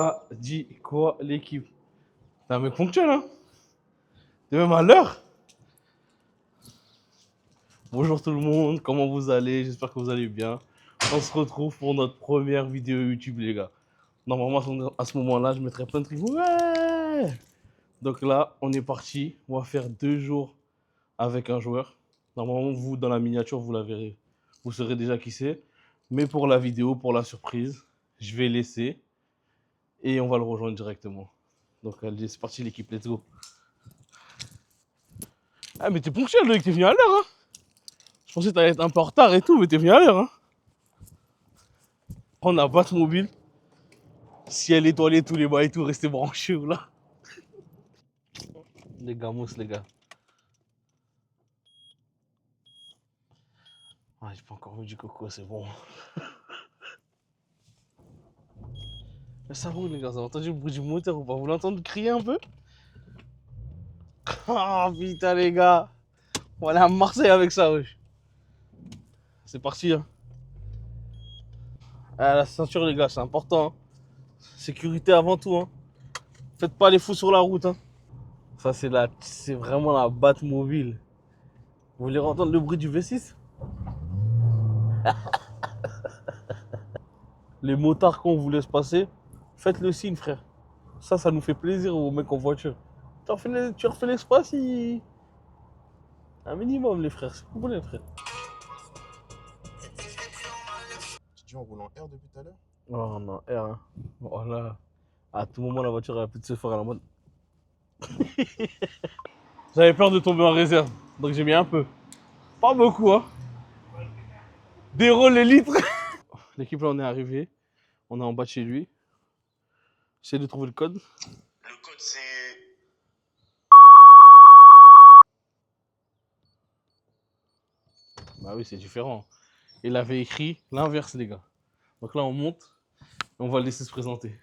Ça dit quoi l'équipe? T'es un mec ponctuel, hein? T'es même à l'heure? Bonjour tout le monde, comment vous allez? J'espère que vous allez bien. On se retrouve pour notre première vidéo YouTube, les gars. Normalement, à ce moment-là, je mettrais plein de trucs. Ouais! Donc là, on est parti. On va faire 2 jours avec un joueur. Normalement, vous, dans la miniature, vous la verrez. Vous saurez déjà qui c'est. Mais pour la vidéo, pour la surprise, je vais laisser et on va le rejoindre directement. Donc, allez, c'est parti l'équipe, let's go. Ah, mais t'es ponctuel, Loïc, t'es venu à l'heure, hein? Je pensais que t'allais être un peu en retard et tout, mais t'es venu à l'heure, hein? On a Batmobile. Ciel étoilé, tous les bas et tout, restez branchés, là. Les gamos, les gars. Ah, j'ai pas encore vu du coco, c'est bon. Mais ça roule, les gars, vous avez entendu le bruit du moteur ou pas? Vous l'entendez crier un peu? Oh putain, les gars. On va aller à Marseille avec ça, wesh. C'est parti, hein. Ah, la ceinture, les gars, c'est important, hein. Sécurité avant tout, hein. Faites pas les fous sur la route, hein. Ça, c'est vraiment la Batmobile. Vous voulez entendre le bruit du V6? Les motards qu'on vous laisse passer, faites le signe, frère. Ça nous fait plaisir aux mecs en voiture. Tu refais l'espace, un minimum, les frères. C'est pour les frères. Tu dis on roule en R depuis tout à l'heure? Oh non, R, hein. Voilà. À tout moment, la voiture, elle a pu se faire à la mode. J'avais peur de tomber en réserve, donc j'ai mis un peu. Pas beaucoup, hein. Déroule les litres. L'équipe, là, on est arrivé. On est en bas de chez lui. J'essaie de trouver le code. Le code c'est... Bah oui, c'est différent. Il avait écrit l'inverse, les gars. Donc là, on monte et on va le laisser se présenter.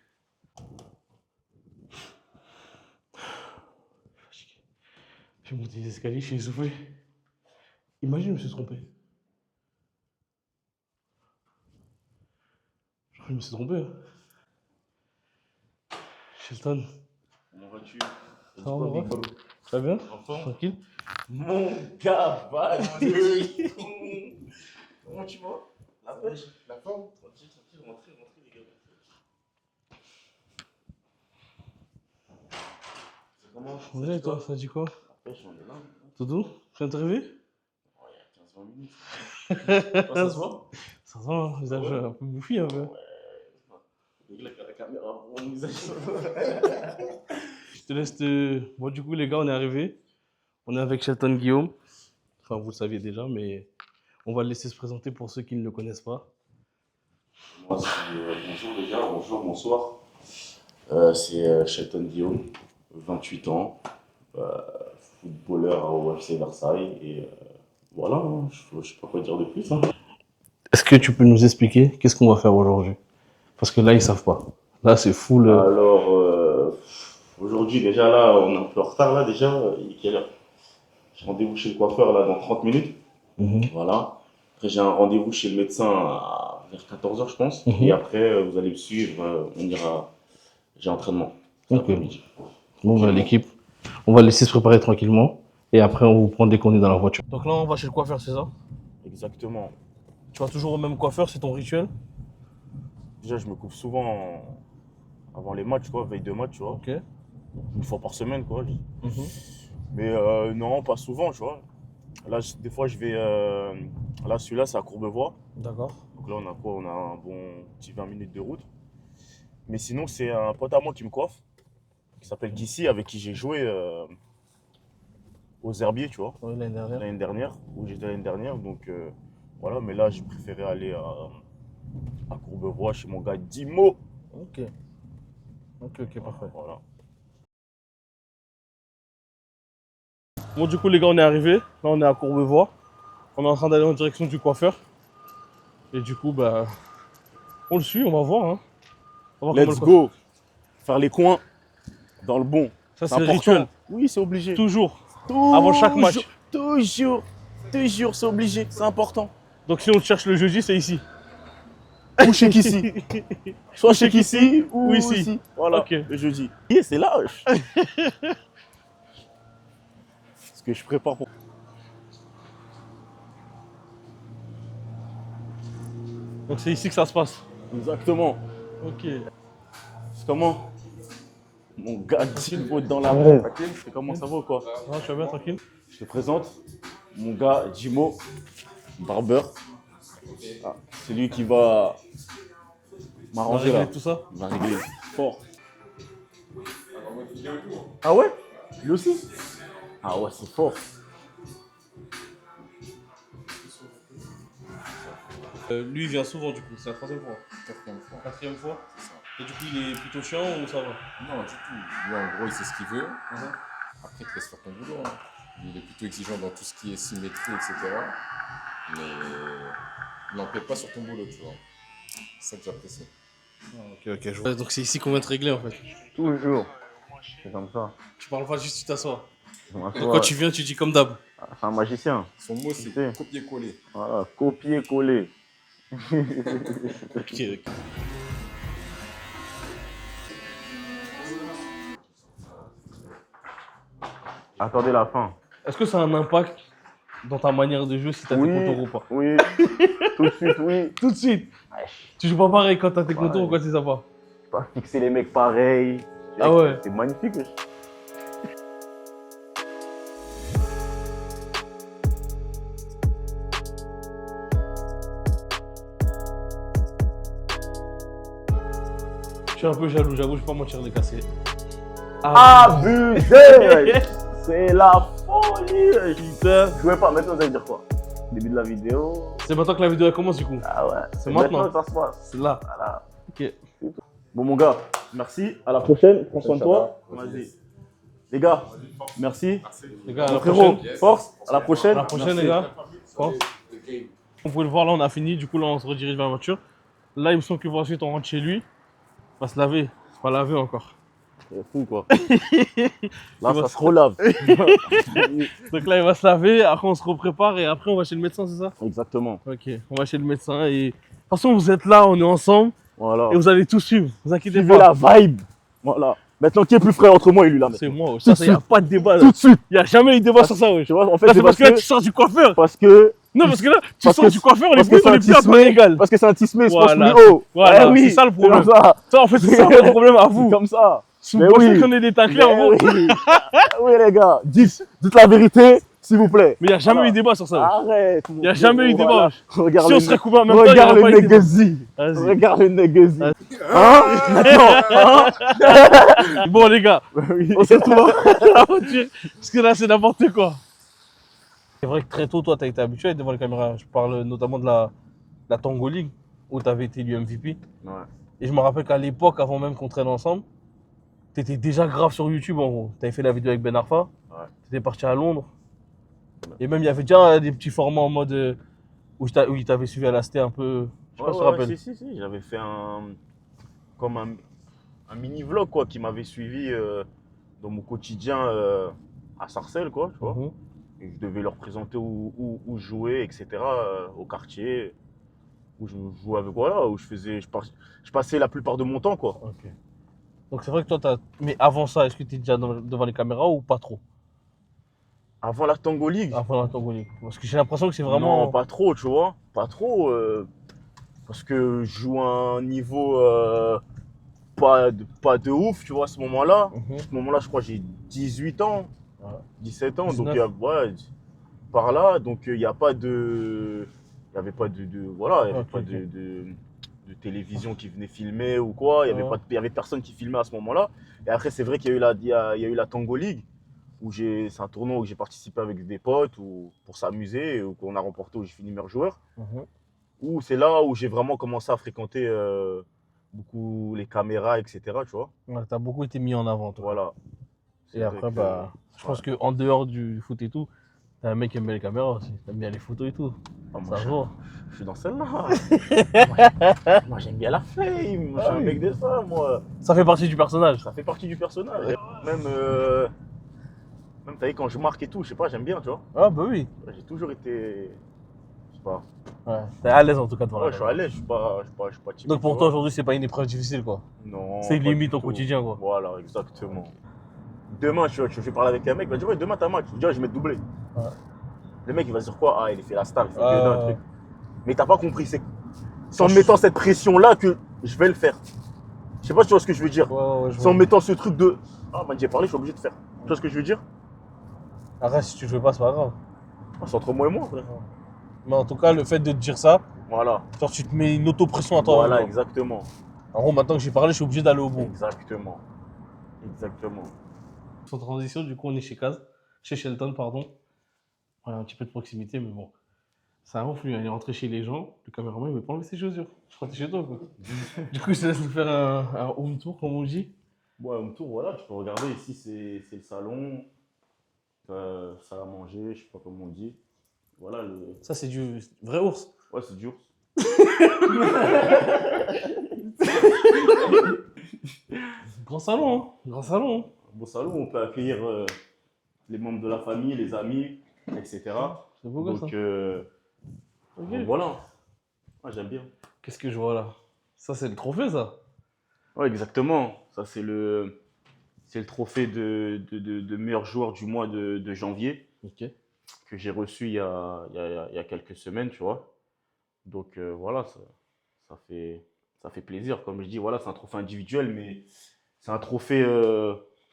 J'ai monté les escaliers, je suis essoufflé. Imagine, je me suis trompé. Je crois que je me suis trompé. Hein. Shelton. Comment vas-tu? Ça va, mon ref? Ça va bien? En forme? Tranquille? Mon gars, vas-y. Comment tu vas? La pêche? La forme? Tranquille, rentrez les gars. C'est comment? Ouais, toi, ça dit quoi? La pêche, on est là. Doudou? Tu viens de t'arriver? Ouais, il y a 15-20 minutes. Ça se voit? Ça va, un visage un peu bouffi un peu. Ouais. Regarde la caméra, mon visage. Je te laisse te... Bon, du coup, les gars, on est arrivés. On est avec Shelton Guillaume. Enfin, vous le saviez déjà, mais on va le laisser se présenter pour ceux qui ne le connaissent pas. Moi, bonjour les gars, bonjour, bonsoir. C'est Shelton Guillaume, 28 ans, footballeur au FC Versailles. Et voilà, hein, je sais pas quoi dire de plus. Hein. Est-ce que tu peux nous expliquer qu'est-ce qu'on va faire aujourd'hui? Parce que là, ils savent pas. Là, c'est full. Alors, aujourd'hui, déjà là, on est un peu en retard là, déjà. Il est quelle heure? J'ai rendez-vous chez le coiffeur là dans 30 minutes. Voilà. Après, j'ai un rendez-vous chez le médecin vers 14h, je pense. Et après, vous allez me suivre, on ira. J'ai entraînement. Ok. Bon, bah, l'équipe, on va laisser se préparer tranquillement. Et après, on vous prend dès qu'on est dans la voiture. Donc là, on va chez le coiffeur, c'est ça? Exactement. Tu vas toujours au même coiffeur, c'est ton rituel? Déjà, je me coupe souvent avant les matchs, quoi, veille de match, tu vois. Ok. Une fois par semaine, quoi. Mais non, pas souvent, tu vois. Là, des fois, je vais. Là, celui-là, c'est à Courbevoie. D'accord. Donc là, on a quoi? On a un bon petit 20 minutes de route. Mais sinon, c'est un pote à moi qui me coiffe, qui s'appelle Kissy, avec qui j'ai joué aux Herbiers, tu vois. Oui, l'année dernière. L'année dernière, où j'étais l'année dernière. Donc voilà, mais là, j'ai préféré aller à Courbevoie chez mon gars Dimo. Ok. Ok, parfait. Voilà. Bon, du coup, les gars, on est arrivés. Là, on est à Courbevoie. On est en train d'aller en direction du coiffeur. Et du coup, bah, on le suit, on va voir. Hein. On va voir Let's go. Faire les coins dans le bon. Ça, c'est le important. rituel. Oui, c'est obligé. Toujours. Avant chaque match. Toujours, c'est obligé, c'est important. Donc, si on te cherche le jeudi, c'est ici. ou chez Kissy. Soit chez Kissy ou ici. ici. Voilà, Ok. le jeudi. Et c'est lâche. Ce que je prépare pour... Donc c'est ici que ça se passe. Exactement. Ok. C'est comment? Mon gars, Jimo dans la rue. C'est comment ça va ou quoi? Non, tu vas bien, tranquille? Je te présente mon gars Jimo, barbeur. Ah, c'est lui qui va On va m'arranger là. régler tout ça? Il va régler fort. Ah ouais? Lui aussi? Ah ouais, c'est fort. Lui, il vient souvent du coup, c'est la troisième fois. Quatrième fois. Quatrième fois? C'est ça. Et du coup, il est plutôt chiant ou ça va? Non, du tout. Lui, en gros, il sait ce qu'il veut. Après, il te laisse faire ton boulot. Hein. Lui, il est plutôt exigeant dans tout ce qui est symétrie, etc. Mais il n'empiète pas sur ton boulot, tu vois. C'est ça que j'apprécie. Ok, je vois. Donc c'est ici qu'on vient te régler en fait. Toujours. C'est comme ça. Tu parles pas juste, tu t'assois. Je m'assois. Donc quand tu viens, tu dis comme d'hab. C'est un magicien. Son mot, c'est Ok. copier-coller. Voilà, copier-coller. Ok. Attendez la fin. Est-ce que ça a un impact dans ta manière de jouer si t'as tes contours ou pas? Oui. Tout de suite, oui. Tout de suite. Wesh. Tu joues pas pareil quand t'as tes Pareil. contours ou quand tu les as pas? Pas fixer les mecs pareil. Ah ouais. C'est magnifique. wesh. Je suis un peu jaloux, j'avoue, je vais pas mentir les casser. Abusé. wesh. C'est la folie. wesh. Putain. Je jouais pas. Maintenant, vous allez dire quoi? Début de la vidéo. C'est maintenant que la vidéo elle commence du coup. Ah ouais. C'est maintenant. que ça se passe. C'est là. Voilà. Ok. Bon, mon gars, merci. À la prochaine. Prends soin de toi. Vas-y. Les gars, merci. Les gars, à la Mon frérot, prochaine. force. À la prochaine. À la prochaine, Merci. les gars. Force. On pouvait le voir là, on a fini. Du coup, là, on se redirige vers la voiture. Là, il me semble que ensuite on rentre chez lui. On va se laver. C'est pas lavé encore. C'est fou, quoi. Il Là, va ça se- se relave. Donc là, il va se laver. Après, on se reprépare et après, on va chez le médecin, c'est ça? Exactement. Ok. On va chez le médecin et. De toute façon, vous êtes là, on est ensemble Voilà. et vous allez tout suivre. Vous inquiétez Suivez pas. la vibe. Voilà. Maintenant, qui est plus frais entre moi et lui, là? C'est moi. Tout Ça, de il n'y a suite. pas de débat. Là. Tout de suite. Il n'y a jamais eu de débat sur ça, wesh. Tu vois, en fait, Là, c'est c'est parce que là, tu sors du coiffeur. parce que Non, parce que là, tu parce sors que- du coiffeur, on est parce que plus, c'est on un est plus à tismé. point égal. parce que c'est un tismé, je Voilà. pense plus haut. Voilà, Eh oui, c'est ça le problème. comme ça. Ça, en fait, c'est ça votre problème à vous. C'est comme ça. Vous Mais pensez oui. qu'on est des taclés en Mais gros. oui. Oui, les gars. Dites la vérité, s'il vous plaît. Mais il n'y a jamais Voilà. eu débat sur ça. Arrête. Il n'y a jamais eu débat. Voilà. wesh. Regarde Si on le- serait coupé en même temps, il n'y Regarde aurait pas le eu débat. Negezi. Vas-y. Regarde le Negezi. Vas-y. Hein? Maintenant, hein? Bon, les gars, Oui. on se retrouve dans la voiture. Parce que là, c'est n'importe quoi. C'est vrai que très tôt, toi, tu as été habitué à être devant les caméras. Je parle notamment de la Tango League, où tu avais été élu MVP. Ouais. Et je me rappelle qu'à l'époque, avant même qu'on traîne ensemble, tu étais déjà grave sur YouTube en gros. Tu avais fait la vidéo avec Ben Arfa. Ouais. Tu étais parti à Londres. Et même, il y avait déjà des petits formats en mode où il t'avait suivi à la cité un peu. Je sais pas si tu te rappelles. Si. J'avais fait comme un mini vlog quoi, qui m'avait suivi dans mon quotidien à Sarcelles, quoi, tu vois. Mhm. Et je devais leur présenter où je jouais, etc. Au quartier, où je jouais avec, voilà, où je passais la plupart de mon temps, quoi. Ok. Donc c'est vrai que toi, mais avant ça, est-ce que tu es déjà devant les caméras ou pas trop? Avant la Tango League, Avant la Tango League. Parce que j'ai l'impression que c'est vraiment. non, pas trop, tu vois. Pas trop, parce que je joue à un niveau pas de ouf, tu vois, à ce moment-là. Mhm. À ce moment-là, je crois que j'ai 18 ans, Ouais. 17 ans, 19. donc ouais, par là, donc il n'y a pas de... Il n'y avait pas voilà, il y avait Ok, pas ok. de télévision qui venait filmer ou quoi, il n'y avait, Ouais. il y avait personne qui filmait à ce moment-là. Et après, c'est vrai qu'il y a eu il y a eu la Tango League, où c'est un tournoi où j'ai participé avec des potes pour s'amuser, et qu'on a remporté, où j'ai fini meilleur joueur. Mhm. Où c'est là où j'ai vraiment commencé à fréquenter beaucoup les caméras, etc. Tu vois, Ouais, t'as beaucoup été mis en avant, toi. voilà. Et C'est après, vrai que- bah, je pense qu'en dehors du foot et tout, t'es un mec qui aime bien les caméras aussi. T'aimes bien les photos et tout. Ah, Ça se voit. je suis dans celle-là. Moi, j'aime bien la fame. Moi, je suis Ah un oui. mec de ça, moi. Ça fait partie du personnage. Ça fait partie du personnage. Même, t'as vu, quand je marque et tout, je sais pas, j'aime bien, tu vois. Ah, bah oui. J'ai toujours été. Je sais pas. Ouais. T'es à l'aise en tout cas devant Ouais, la je suis à l'aise, je suis pas timide. Donc pour tu toi vois. aujourd'hui, c'est pas une épreuve difficile quoi. Non. C'est pas limite du au tout. quotidien quoi. Voilà, exactement. Demain, je vais parler avec un mec, il va dire, ouais, demain t'as un match. Je vais dire, je vais te doubler. Ouais. Le mec, il va se dire quoi? Ah, il fait la star, il fait que d'un truc. Mais t'as pas compris, c'est en Franch- mettant cette pression-là que je vais le faire. Je sais pas si tu vois ce que je veux dire. Ouais, je C'est en vois. mettant ce truc de, ah, man, j'ai parlé, je suis obligé de faire. Tu vois ce que je veux dire? Après, si tu le fais pas, c'est pas grave. Ah, c'est entre moi et moi, frère. Mais en tout cas, le fait de te dire ça, Voilà. genre tu te mets une auto-pression à toi. Voilà, exactement. En gros, maintenant que j'ai parlé, je suis obligé d'aller au bout. Exactement. Exactement. Sans transition, du coup, on est chez Kaz, chez Shelton, pardon. Ouais, un petit peu de proximité, mais bon. C'est un ouf, lui, il est rentré chez les gens. Le caméraman, il veut pas enlever ses chaussures. Je crois que t'es chez toi, quoi. Du coup, je te laisse nous faire un home tour, comme on dit. Bon, home tour, voilà, tu peux regarder. Ici, c'est le salon. Salle à manger, je sais pas comment on dit. Voilà le. Ça, c'est du vrai ours. Ouais, c'est dur. Grand salon, hein. Grand salon. Hein. Un beau salon où on peut accueillir les membres de la famille, les amis, etc. C'est beau gosse, Donc, hein. Ok. donc voilà. Ah, j'aime bien. Qu'est-ce que je vois là? Ça, c'est le trophée, ça. Ouais, exactement. Ça, c'est le trophée de meilleur joueur du mois de janvier Ok. que j'ai reçu il y a quelques semaines, tu vois. Donc voilà, ça fait plaisir. Comme je dis, voilà, c'est un trophée individuel, mais c'est un trophée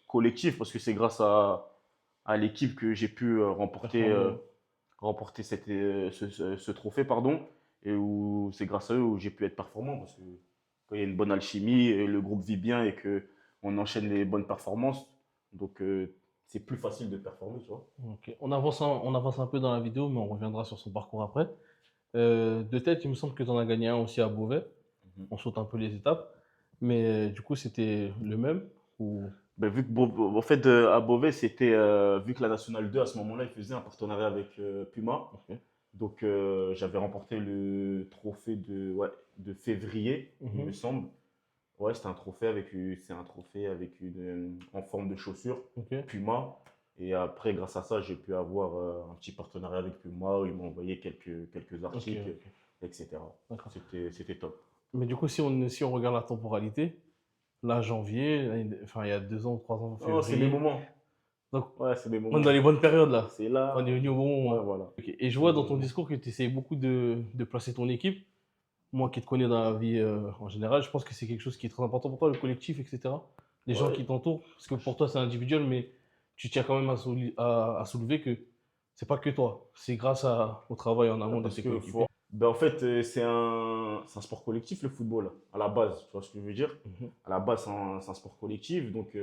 collectif parce que c'est grâce à l'équipe que j'ai pu remporter ce trophée, pardon, et où c'est grâce à eux où j'ai pu être performant parce que quand il y a une bonne alchimie, et le groupe vit bien et que on enchaîne les bonnes performances, donc c'est plus facile de performer, tu vois. Ok. On avance un peu dans la vidéo, mais on reviendra sur son parcours après. De tête, il me semble que tu en as gagné un aussi à Beauvais. Mhm. On saute un peu les étapes. Mais du coup, c'était le même ou... Ben, vu que en fait, à Beauvais, c'était vu que la Nationale 2 à ce moment-là, il faisait un partenariat avec Puma. Ok. Donc j'avais remporté le trophée de février, il me Mhm. semble. Ouais, c'est un trophée avec en forme de chaussure Ok. Puma. Et après, grâce à ça, j'ai pu avoir un petit partenariat avec Puma où ils m'ont envoyé quelques articles, Ok. etc. D'accord. C'était top. Mais du coup, si on regarde la temporalité, là, janvier, enfin, il y a 2 ans, 3 ans, Oh, c'est mes février. moments. Donc, Ouais, c'est mes on moments. est dans les bonnes périodes là. C'est là. On est venu au bon Ouais, moment. voilà. Ok. Et je vois dans ton discours que tu essayes beaucoup de placer ton équipe. Moi qui te connais dans la vie en général, je pense que c'est quelque chose qui est très important pour toi, le collectif, etc. Les gens Ouais. qui t'entourent. Parce que pour toi, c'est individuel, mais tu tiens quand même à soulever que c'est pas que toi. C'est grâce au travail en amont de Parce tes que coéquipiers. ben, en fait, c'est un sport collectif le football, à la base, tu vois ce que je veux dire? Mhm. À la base, c'est un sport collectif. Donc,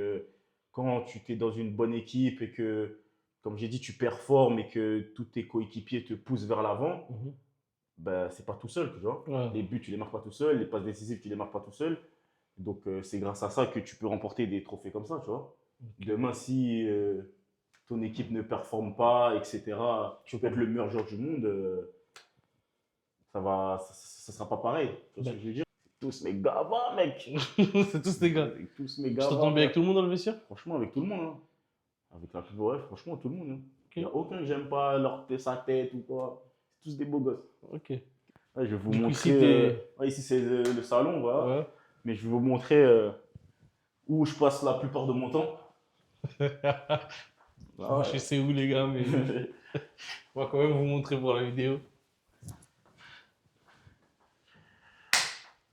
quand tu es dans une bonne équipe et que, comme j'ai dit, tu performes et que tous tes coéquipiers te poussent vers l'avant, Mhm. ben, c'est pas tout seul, tu vois. Ouais. Les buts, tu les marques pas tout seul, les passes décisives, tu les marques pas tout seul. Donc, c'est grâce à ça que tu peux remporter des trophées comme ça, tu vois. Demain, si ton équipe ne performe pas, etc., tu peux être le meilleur joueur du monde. Ça sera pas pareil. Tu vois ce que je veux dire? Tous mes gavas, mec. C'est tous les gars. Tous mes Tu gavas. t'entends bien avec tout le monde dans le vestiaire? Franchement, avec tout le monde. Hein. Avec la plus ouais, franchement, tout le monde. Hein. Ok. Il n'y a aucun que j'aime pas sa tête ou quoi. C'est tous des beaux gosses. Ok. Ouais, je vais vous Du coup, montrer. ici, t'es- Ouais, ici, c'est le salon, voilà. Ouais. Mais je vais vous montrer où je passe la plupart de mon temps. Moi, je sais où, les gars, mais on va quand même vous montrer pour la vidéo.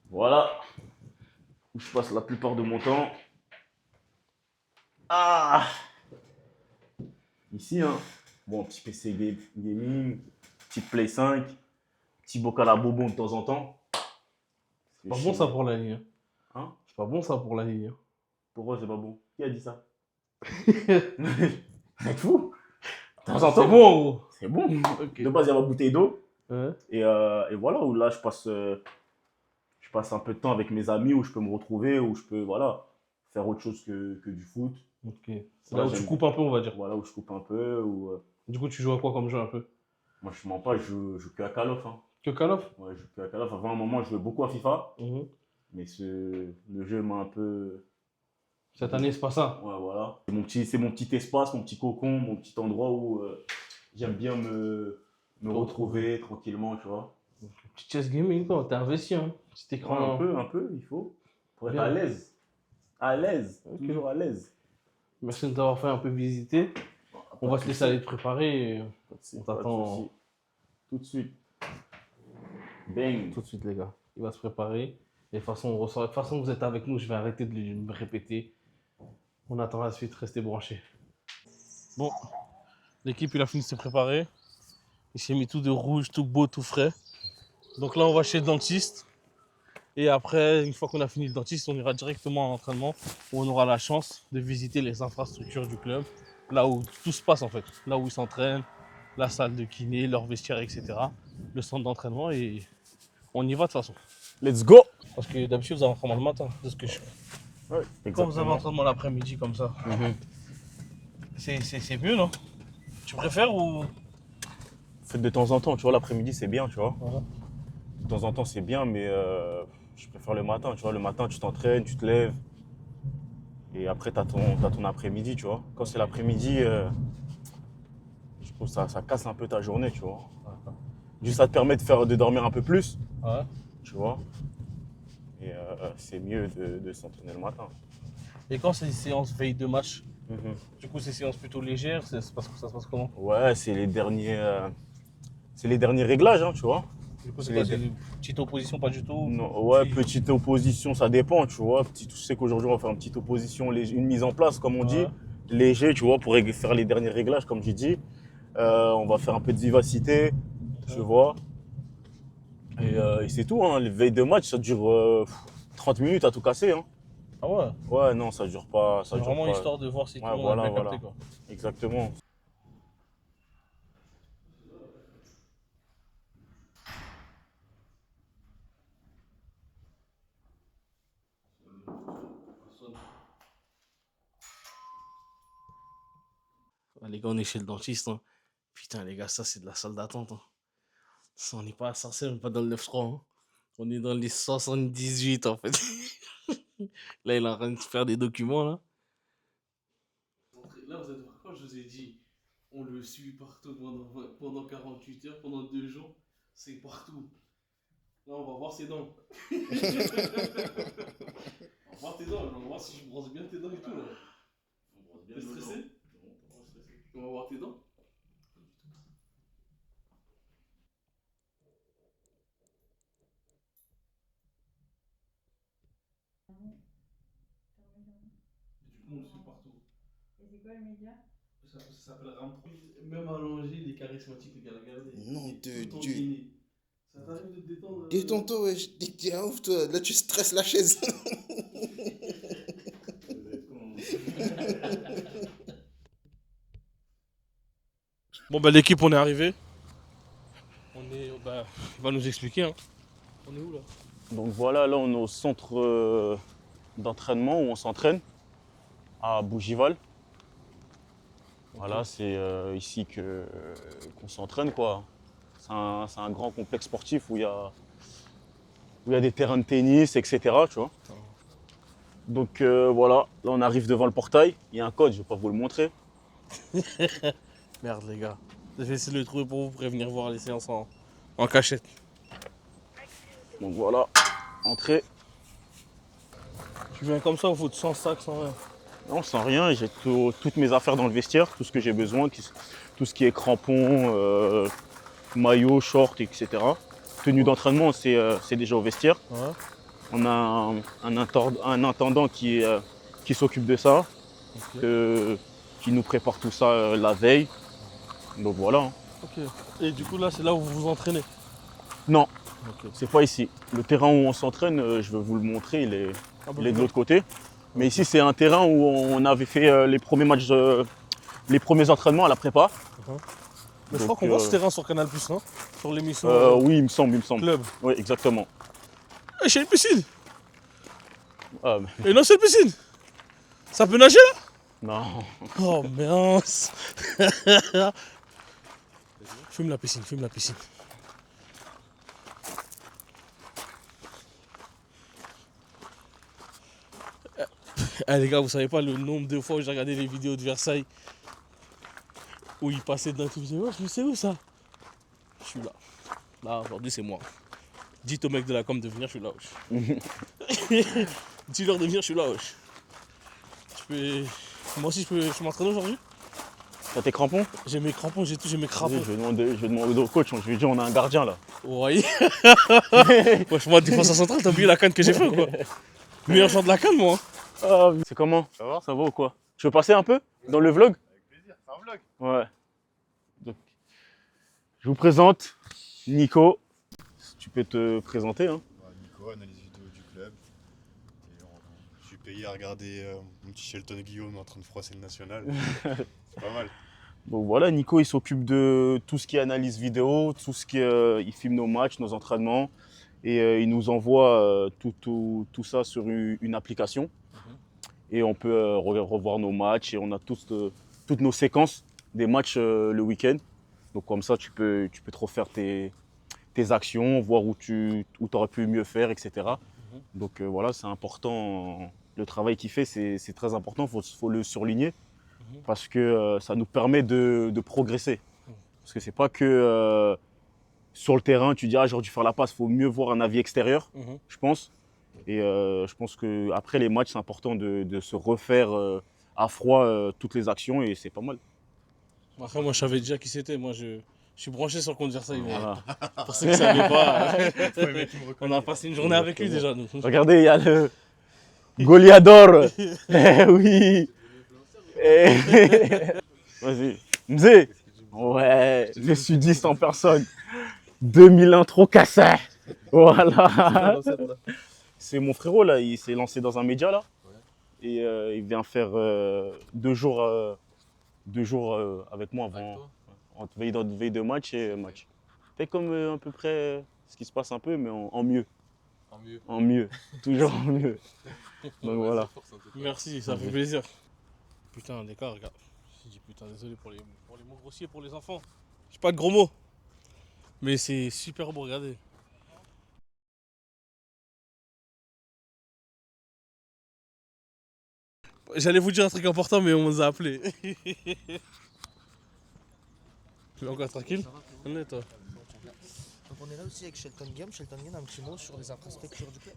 Voilà. Où je passe la plupart de mon temps. Ah! Ici, hein. Bon, petit PC gaming, petite Play 5, petit bocal à bonbons de temps en temps. C'est pas bon ça pour la ligne. Hein? C'est pas bon ça pour la ligne. Pourquoi c'est pas bon? Qui a dit ça? C'est fou! De temps en C'est temps, bon en gros. c'est bon. Ok. De base, il y a ma bouteille d'eau. Ouais. Et voilà, où là, je passe un peu de temps avec mes amis, où je peux me retrouver, où je peux, voilà, faire autre chose que du foot. Ok. C'est là où tu coupes un peu, on va dire. Voilà, où je coupe un peu. Du coup, tu joues à quoi comme jeu un peu? Moi, je mens pas, je joue que à Call of. Hein. Que Call of? Ouais, je joue que à Call of. Avant un moment, je jouais beaucoup à FIFA. Mhm. Mais le jeu m'a un peu. Cette année, c'est pas ça. Ouais, voilà. C'est mon petit espace, mon petit cocon, mon petit endroit où j'aime bien me retrouver tranquillement, tu vois. Petit chess gaming, quoi. T'es investi, hein. Petit écran. Un peu, il faut. Pour être Bien. à l'aise. À l'aise, Ok. toujours à l'aise. Merci de t'avoir fait un peu visiter. On va te laisser aller te préparer. Et on t'attend Tout de suite. Bang. tout de suite, les gars. Il va se préparer. Et de toute façon, on ressort. De toute façon, vous êtes avec nous. Je vais arrêter de me répéter. On attend la suite. Restez branchés. Bon, l'équipe, il a fini de se préparer. Il s'est mis tout de rouge, tout beau, tout frais. Donc là, on va chez le dentiste. Et après, une fois qu'on a fini le dentiste, on ira directement à l'entraînement où on aura la chance de visiter les infrastructures du club. Là où tout se passe en fait. Là où ils s'entraînent, la salle de kiné, leur vestiaire, etc. Le centre d'entraînement et on y va de toute façon. Let's go. Parce que d'habitude, vous avez entraînement le matin, de ce que je fais. Ouais, Quand vous avez entraînement l'après-midi comme ça, c'est mieux, non? Tu préfères ou... Faites de temps en temps, tu vois, l'après-midi c'est bien, tu vois. Voilà. De temps en temps c'est bien, mais je préfère le matin, tu vois. Le matin tu t'entraînes, tu te lèves. Et après t'as ton après-midi, tu vois. Quand c'est l'après-midi, je trouve que ça casse un peu ta journée, tu vois. Juste ça te permet de dormir un peu plus, Ouais. tu vois. Et c'est mieux de s'entraîner le matin. Et quand c'est des séances veille de match, du coup c'est séances plutôt légères, ça se passe comment? Ouais, c'est les derniers réglages, hein, tu vois. Du coup c'est quoi? C'est une petite opposition, pas du tout? Non, ouais, Puis- petite opposition, ça dépend, tu vois. Tu sais qu'aujourd'hui, on va faire une petite opposition, une mise en place, comme on dit, Ouais. léger, tu vois, pour faire les derniers réglages, comme j'ai dit. On va faire un peu de vivacité, tu vois. Et c'est tout, hein. Les veilles de match, ça dure 30 minutes à tout casser, hein. Ah ouais? Ouais, non, ça dure pas. Ça C'est dure vraiment pas. histoire de voir si tout Ouais, le monde voilà, a bien voilà. capté quoi. Exactement. Ah, les gars, on est chez le dentiste. Hein. Putain, les gars, ça, c'est de la salle d'attente. Hein. Ça, on n'est pas à Sarcelles, on n'est pas dans le 9-3. Hein. On est dans les 78, en fait. Là, il est en train de faire des documents, là. Là, vous êtes voir quand je vous ai dit, on le suit partout pendant 48 heures, pendant 2 jours. C'est partout. Là, on va voir ses dents. On va voir tes dents, on va voir si je brosse bien tes dents et tout, là. T'es stressé? On va voir tes dents. Du coup, on le suit partout. Et c'est quoi le média? Ça s'appelle Rampro. Même allongé, il est charismatique, les gars. Regardez. Nom Il est de tout en Dieu. guinée. Ça t'arrive de te détendre? Détends-toi, wesh. T'es un ouf, toi. Là, tu stresses la chaise. Bon, bah, l'équipe, on est arrivé. Bah, il va nous expliquer. Hein. On est où là? Donc voilà, là, on est au centre d'entraînement où on s'entraîne, à Bougival. Voilà, c'est ici qu'on s'entraîne, quoi. C'est un grand complexe sportif où il y a des terrains de tennis, etc. Tu vois. Donc voilà, là on arrive devant le portail. Il y a un code, je ne vais pas vous le montrer. Merde, les gars. Je vais essayer de le trouver pour vous, pour venir voir les séances en cachette. Donc voilà, entrée. Tu viens comme ça, il faut sans sac, sans rien. Non, sans rien, j'ai toutes mes affaires dans le vestiaire, tout ce que j'ai besoin, tout ce qui est crampons, maillot, short, etc. Tenue d'entraînement, c'est déjà au vestiaire. Ouais. On a un intendant qui s'occupe de ça, Ok. qui nous prépare tout ça la veille. Donc voilà. Hein. Ok. Et du coup, là, c'est là où vous vous entraînez? Non, Ok. c'est pas ici. Le terrain où on s'entraîne, je vais vous le montrer, il est de l'autre côté. Mais ici, c'est un terrain où on avait fait les premiers matchs, les premiers entraînements à la prépa. Mais je crois qu'on voit ce terrain sur Canal+, non? Sur l'émission Oui, il me semble. Club. Oui, exactement. Eh, j'ai une piscine. Ah, mais- Et non, c'est une piscine. Ça peut nager, là? non. Oh, mince. Fume la piscine, fume la piscine. Eh les gars, vous savez pas le nombre de fois où j'ai regardé les vidéos de Versailles où il passait d'un tout, je me disais, ouais, mais c'est où ça? Je suis là. Là, aujourd'hui, c'est moi. Dites au mec de la com de venir, je suis là, wesh. Dis-leur de venir, je suis là, wesh. Moi aussi, je peux m'entraîner aujourd'hui? T'as tes crampons? J'ai mes crampons, j'ai tout, j'ai mes crampons. Vas-y, je vais demander au coach, je lui ai dit on a un gardien là. Ouais. Wesh, moi, défenseur central, t'as oublié la canne que j'ai fait ou quoi? Meilleur joueur de la canne, moi. Ah, c'est comment? Ça va ou quoi? Tu veux passer un peu dans le vlog? Avec plaisir, c'est un vlog. Ouais. Donc, je vous présente Nico. Tu peux te présenter, hein? Nico, analyse vidéo du club. Je suis payé à regarder mon petit Shelton Guillaume en train de froisser le national. C'est pas mal. Donc voilà, Nico il s'occupe de tout ce qui est analyse vidéo, tout ce qui est, il filme nos matchs, nos entraînements et il nous envoie tout ça sur une application. Et on peut revoir nos matchs et on a toutes nos séquences des matchs le week-end. Donc comme ça tu peux te refaire tes actions, voir où tu aurais pu mieux faire, etc. Donc voilà, c'est important. Le travail qu'il fait, c'est très important, faut le surligner. Parce que ça nous permet de progresser. Parce que c'est pas que sur le terrain, tu dis ah, j'aurais dû faire la passe, il faut mieux voir un avis extérieur, je pense. Et je pense qu'après les matchs, c'est important de se refaire à froid toutes les actions et c'est pas mal. Après, moi, je savais déjà qui c'était. Moi, je suis branché sur le compte Versailles. Mais Voilà. pour ceux qui ne savaient pas, on a passé une journée avec lui déjà. Nous. Regardez, il y a le Goliador. Eh oui. Vas-y. Mzé. Ouais, le sudiste en personne. 2001 trop cassé. Voilà. C'est mon frérot là, il s'est lancé dans un média là. Et il vient faire 2 jours, avec moi avant. Entre veille de match et match. C'est comme à peu près ce qui se passe un peu, mais en mieux. En mieux. Toujours en mieux. Donc voilà. Merci, ça fait plaisir. Putain, l'écart, regarde. J'ai dit putain, désolé pour les mots grossiers pour les enfants. J'ai pas de gros mots. Mais c'est super beau, regardez. J'allais vous dire un truc important, mais on nous a appelé. Tu es encore tranquille? On est toi. Donc on est là aussi avec Shelton Guillaume. Shelton Guillaume, un petit mot sur les infrastructures du club.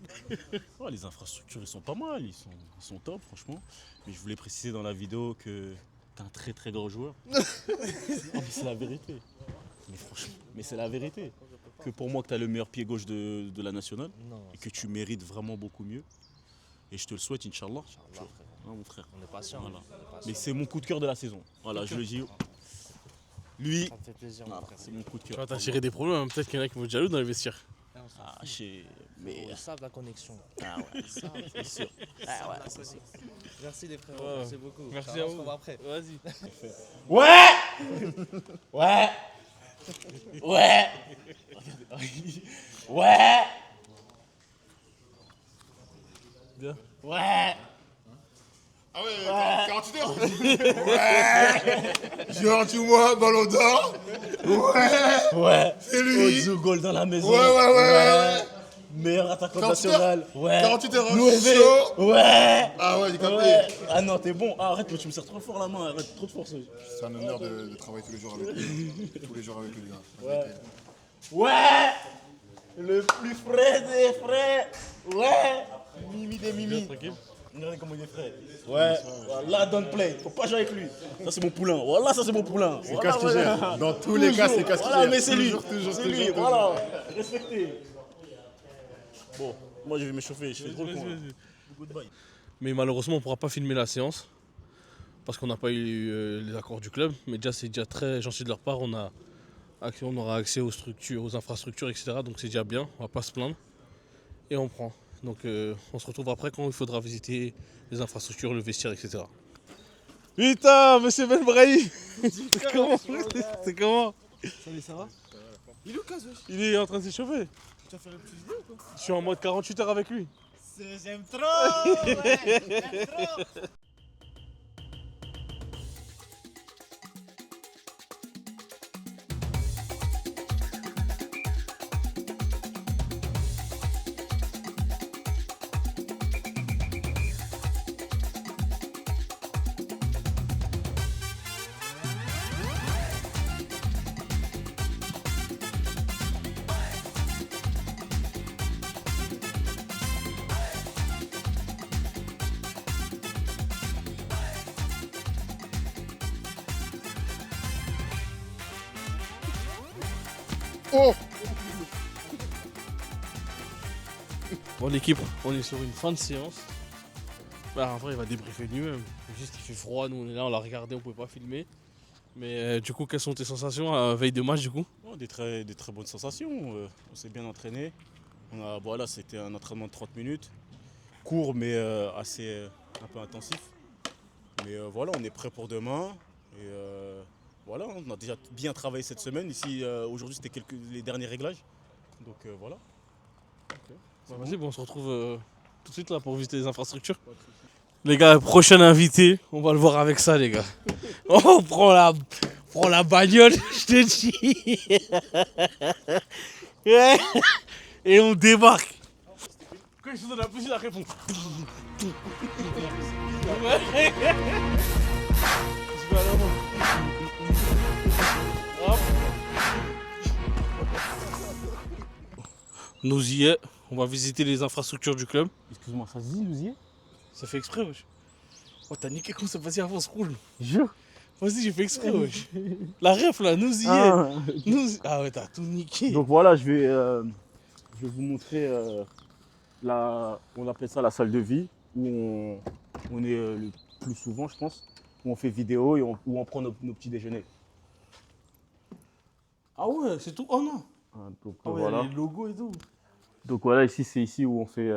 Ouais, les infrastructures, ils sont pas mal, ils sont top, franchement. Mais je voulais préciser dans la vidéo que t'es un très très gros joueur. Non, mais c'est la vérité. Mais franchement, mais c'est la vérité. Que pour moi, que t'as le meilleur pied gauche de la nationale et que tu mérites vraiment beaucoup mieux. Et je te le souhaite, Inch'Allah. Inch'Allah, Hein, mon frère. on est patient. Voilà. On est patient. Mais c'est mon coup de cœur de la saison. Voilà, je le dis. Lui, Ça me fait plaisir, mon voilà, frère. c'est mon coup de Tu cœur. vois, t'as tiré des problèmes, hein. Peut-être qu'il y en a qui vont être jaloux dans les vestiaires. Ah, mais Ils savent la connexion. ah ouais, c'est sûr. Ah ouais, c'est sûr. Merci les frères, Ouais. merci beaucoup. Merci Inch'Allah, à on se vous. revoit après. Vas-y. Ouais. Ouais. Ouais. Ouais. Bien. Ouais. Ah ouais, 48 heures. Ouais. Genre, tu vois, Ballon d'Or. Ouais. Ouais. C'est lui. Ozu goal dans la maison. Ouais. Meilleur attaquant 48 national. Ouais. 48 heures, Noué. chaud. Ouais. Ah ouais, j'ai capté. Ouais. Ah non, t'es bon. Ah, arrête, tu me serres trop fort la main. Arrête, trop de force. C'est un honneur de travailler tous les jours avec lui. Tous les jours avec lui, gars. Ouais. Ouais. Le plus frais des frais. Ouais. Mimi des Mimi. Tranquille. Regardez comment il est frais. Ouais. Voilà, don't play. Faut pas jouer avec lui. Ça, c'est mon poulain. Voilà, ça, c'est mon poulain. C'est Voilà, casse qui voilà. gère. Dans tous les cas, c'est casse qui Voilà, gère. mais c'est lui. Toujours, C'est lui. Voilà. Respectez. Bon, moi, je vais m'échauffer. Je fais trop le con. là. Goodbye. Mais malheureusement, on ne pourra pas filmer la séance parce qu'on n'a pas eu les accords du club. Mais déjà, c'est déjà très gentil de leur part. On aura accès aux structures, aux infrastructures, etc. Donc c'est déjà bien. On ne va pas se plaindre. Et on prend. Donc on se retrouve après quand il faudra visiter les infrastructures, le vestiaire, etc. Putain, monsieur Ben Brahim. C'est comment? C'est comment? Salut, ça va? Il est où, Kaz, wesh? Il est en train de s'échauffer. Tu as fait une petite vidéo ou quoi? Je suis en mode 48 heures avec lui. J'aime trop, ouais, j'aime trop. Oh! Bon, l'équipe, on est sur une fin de séance. Bah, après, il va débriefer lui-même. Juste, il fait froid, nous on est là, on l'a regardé, on pouvait pas filmer. Mais du coup, quelles sont tes sensations à veille de match du coup? Oh, des très bonnes sensations. On s'est bien entraîné. Voilà, c'était un entraînement de 30 minutes. Court, mais assez un peu intensif. Mais voilà, on est prêt pour demain. Et voilà, on a déjà bien travaillé cette semaine. Ici, aujourd'hui, c'était les derniers réglages. Donc voilà. Bah, vas-y, bon, on se retrouve tout de suite là pour visiter les infrastructures. Les gars, prochain invité, on va le voir avec ça, les gars. On prend la bagnole, je te dis. Ouais. Et on débarque. Quand il se donne la plus, il répond. Ouais. Je vais à l'avant. Hop. Nous y est. On va visiter les infrastructures du club. Excuse-moi, ça se dit, nous y est? Ça fait exprès, wesh. Oh, t'as niqué comme ça, vas-y, avance, roule. Jure. Vas-y, j'ai fait exprès, wesh. La ref, là, nous y est. Ah. Ah ouais, t'as tout niqué. Donc voilà, je vais vous montrer on appelle ça la salle de vie, où on est le plus souvent, je pense, où on fait vidéo et où on prend nos petits déjeuners. Ah ouais, c'est tout. Oh non. Donc Ah ouais, voilà. les logos et tout. Donc voilà, c'est ici où on fait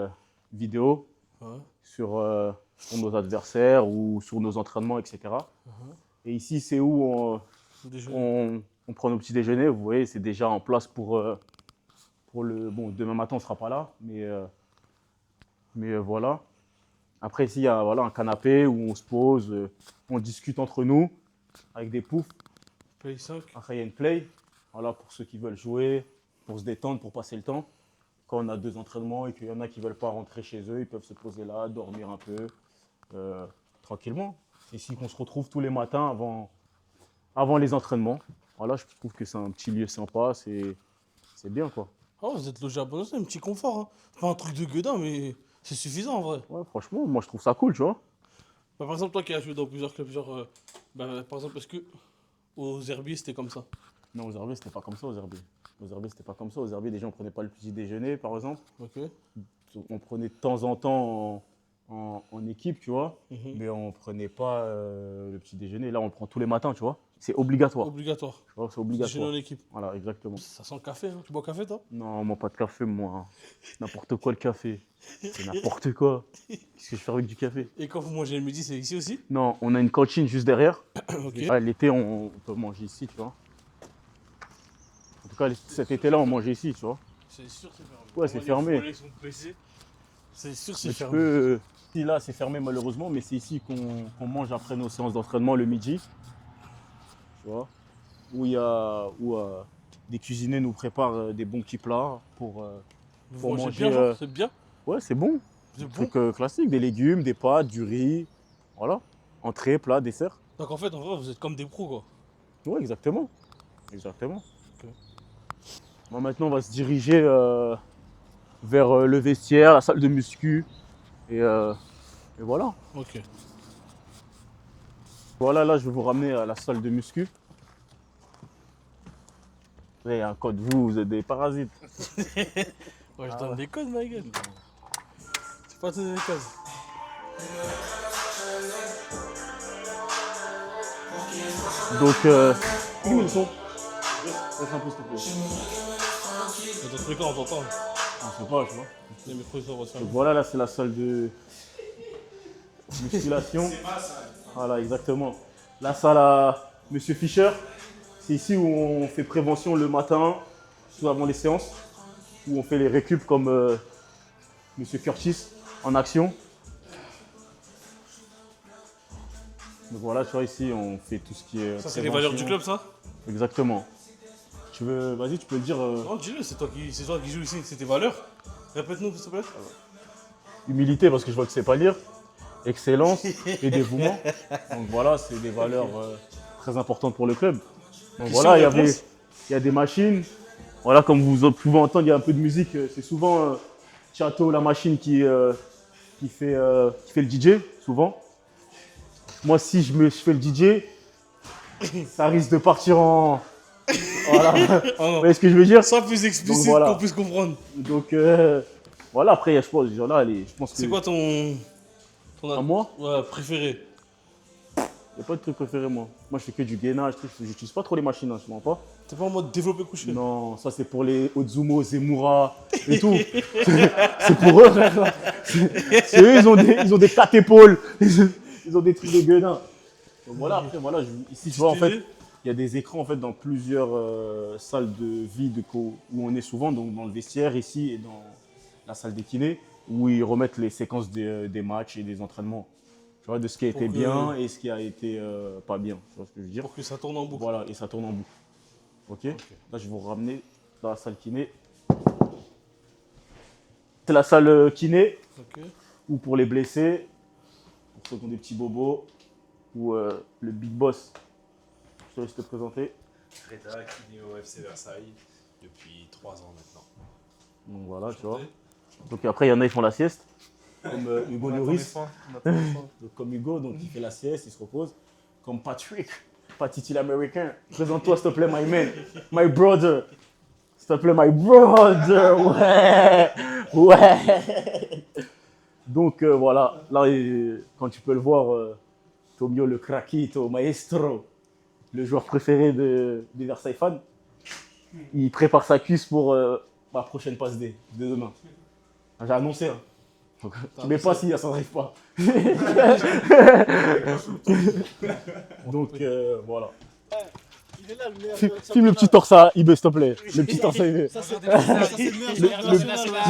vidéo Ouais. sur nos adversaires ou sur nos entraînements, etc. Et ici, c'est où on prend nos petits déjeuners. Vous voyez, c'est déjà en place pour le... Bon, demain matin, on ne sera pas là, mais voilà. Après, ici, il y a voilà, un canapé où on se pose, on discute entre nous avec des poufs. Play 5. Après, il y a une play, voilà, pour ceux qui veulent jouer, pour se détendre, pour passer le temps. Quand on a 2 entraînements et qu'il y en a qui ne veulent pas rentrer chez eux, ils peuvent se poser là, dormir un peu, tranquillement. C'est ici qu'on se retrouve tous les matins avant les entraînements. Voilà, je trouve que c'est un petit lieu sympa, c'est bien, quoi. Ah ouais, vous êtes logé à Buenos Aires, un petit confort. Hein. Pas un truc de gueudin, mais c'est suffisant en vrai. Ouais, franchement, moi, je trouve ça cool, tu vois. Bah, par exemple, toi qui as joué dans plusieurs clubs, genre. Par exemple, est-ce que aux Herbiers c'était comme ça? Non, aux Herbiers, c'était pas comme ça, aux Herbiers. Aux Herbiers, c'était pas comme ça. Aux Herbiers, déjà, on prenait pas le petit déjeuner, par exemple. Ok. On prenait de temps en temps en équipe, tu vois. Mhm. Mais on prenait pas le petit déjeuner. Là, on le prend tous les matins, tu vois. C'est obligatoire. Obligatoire. Tu vois, c'est Déjeuner obligatoire. en équipe. Voilà, exactement. Ça sent le café, hein. Tu bois café toi? Non, moi, pas de café, moi. N'importe quoi, le café. C'est n'importe quoi. Qu'est-ce que je fais avec du café? Et quand vous mangez le midi, c'est ici aussi? Non, on a une cantine juste derrière. Ok. Ah, l'été, on peut manger ici, tu vois. En tout cas, cet été-là, on mangeait ici, tu vois. C'est sûr c'est fermé. Ouais, c'est fermé. C'est sûr c'est Mais tu fermé. peux... Ici, là, c'est fermé malheureusement, mais c'est ici qu'on mange après nos séances d'entraînement le midi. Tu vois. Où des cuisiniers nous préparent des bons petits plats pour Vous mangez manger, bien, genre, c'est bien? Ouais, c'est bon. C'est Des bon. trucs classiques, des légumes, des pâtes, du riz. Voilà. Entrée, plat, dessert. Donc en fait, en vrai, vous êtes comme des pros quoi. Ouais, exactement. Exactement. Ok. Bon, maintenant, on va se diriger vers le vestiaire, la salle de muscu. Et voilà. Ok. Voilà, là, je vais vous ramener à la salle de muscu. Il y a un code, vous êtes des parasites. Ouais, je donne des codes, ma gueule. C'est pas donner des codes. Donc, où ils sont? Laisse un peu, s'il te plaît. Dans tous les cas, on t'entend. On sait pas, tu vois. Les micros, ça va se faire. Donc voilà, là, c'est la salle de musculation. Voilà, exactement. La salle à Monsieur Fischer. C'est ici où on fait prévention le matin, soit avant les séances, où on fait les récup comme Monsieur Curtis en action. Donc voilà, tu vois, ici, on fait tout ce qui est Ça, c'est les valeurs du club, ça? Exactement. Tu veux, vas-y, tu peux le dire. Non, dis-le, c'est toi qui joues ici. C'est tes valeurs. Répète-nous, s'il te plaît. Humilité, parce que je vois que tu sais pas lire. Excellence et dévouement. Donc voilà, c'est des valeurs très importantes pour le club. Donc voilà, il y a des machines. Voilà, comme vous pouvez entendre, il y a un peu de musique. C'est souvent Chato, la machine qui fait le DJ, souvent. Moi, si je fais le DJ, ça risque de partir en Voilà. Oh, Vous voyez ce que je veux dire? ça plus explicite Donc, voilà. qu'on puisse comprendre. Donc, voilà, après, je pense, genre là, je pense que... C'est quoi ton À moi? ouais, préféré? Il n'y a pas de truc préféré, moi. Moi, je fais que du gainage, j'utilise pas trop les machines, hein, je mens pas. T'es pas en mode développé couché? Non, ça, c'est pour les Ozumo, Zemura et tout. C'est pour eux, frère. C'est eux, ils ont des 4 épaules. Ils ont des trucs de gueudin. Donc voilà, après, voilà, ici, tu vois, en fait, il y a des écrans, en fait, dans plusieurs salles de vie où on est souvent, donc dans le vestiaire, ici, et dans la salle des kinés, où ils remettent les séquences des matchs et des entraînements. Tu vois, de ce qui a été bien et ce qui a été pas bien. Tu vois ce que je veux dire? Pour que ça tourne en boucle. Voilà, et ça tourne en boucle. Ok. Là, je vais vous ramener dans la salle kiné. C'est la salle kiné, Ok. ou pour les blessés, pour ceux qui ont des petits bobos, ou le big boss. Je te laisse te présenter. Reda, kiné au FC Versailles depuis 3 ans maintenant. Donc voilà, tu vois. Donc après, il y en a, ils font la sieste. Comme Hugo Lloris. Donc, comme Hugo, donc il fait la sieste, il se repose. Comme Patrick, Patiti l'américain. Présente-toi, s'il te plaît, my man. My brother. S'il te plaît, my brother. Ouais. Ouais. Donc voilà, là, quand tu peux le voir, Tomio le craquito, maestro, le joueur préféré des Versailles fans, il prépare sa cuisse pour ma prochaine passe D de demain. J'ai annoncé. Hein. Donc, tu mets pas si ça n'arrive pas. Donc voilà. Il est là, le meilleur. Filme le petit torse à Ibe, s'il te plaît. Le petit torse à Ibe. Ça, c'est le meilleur.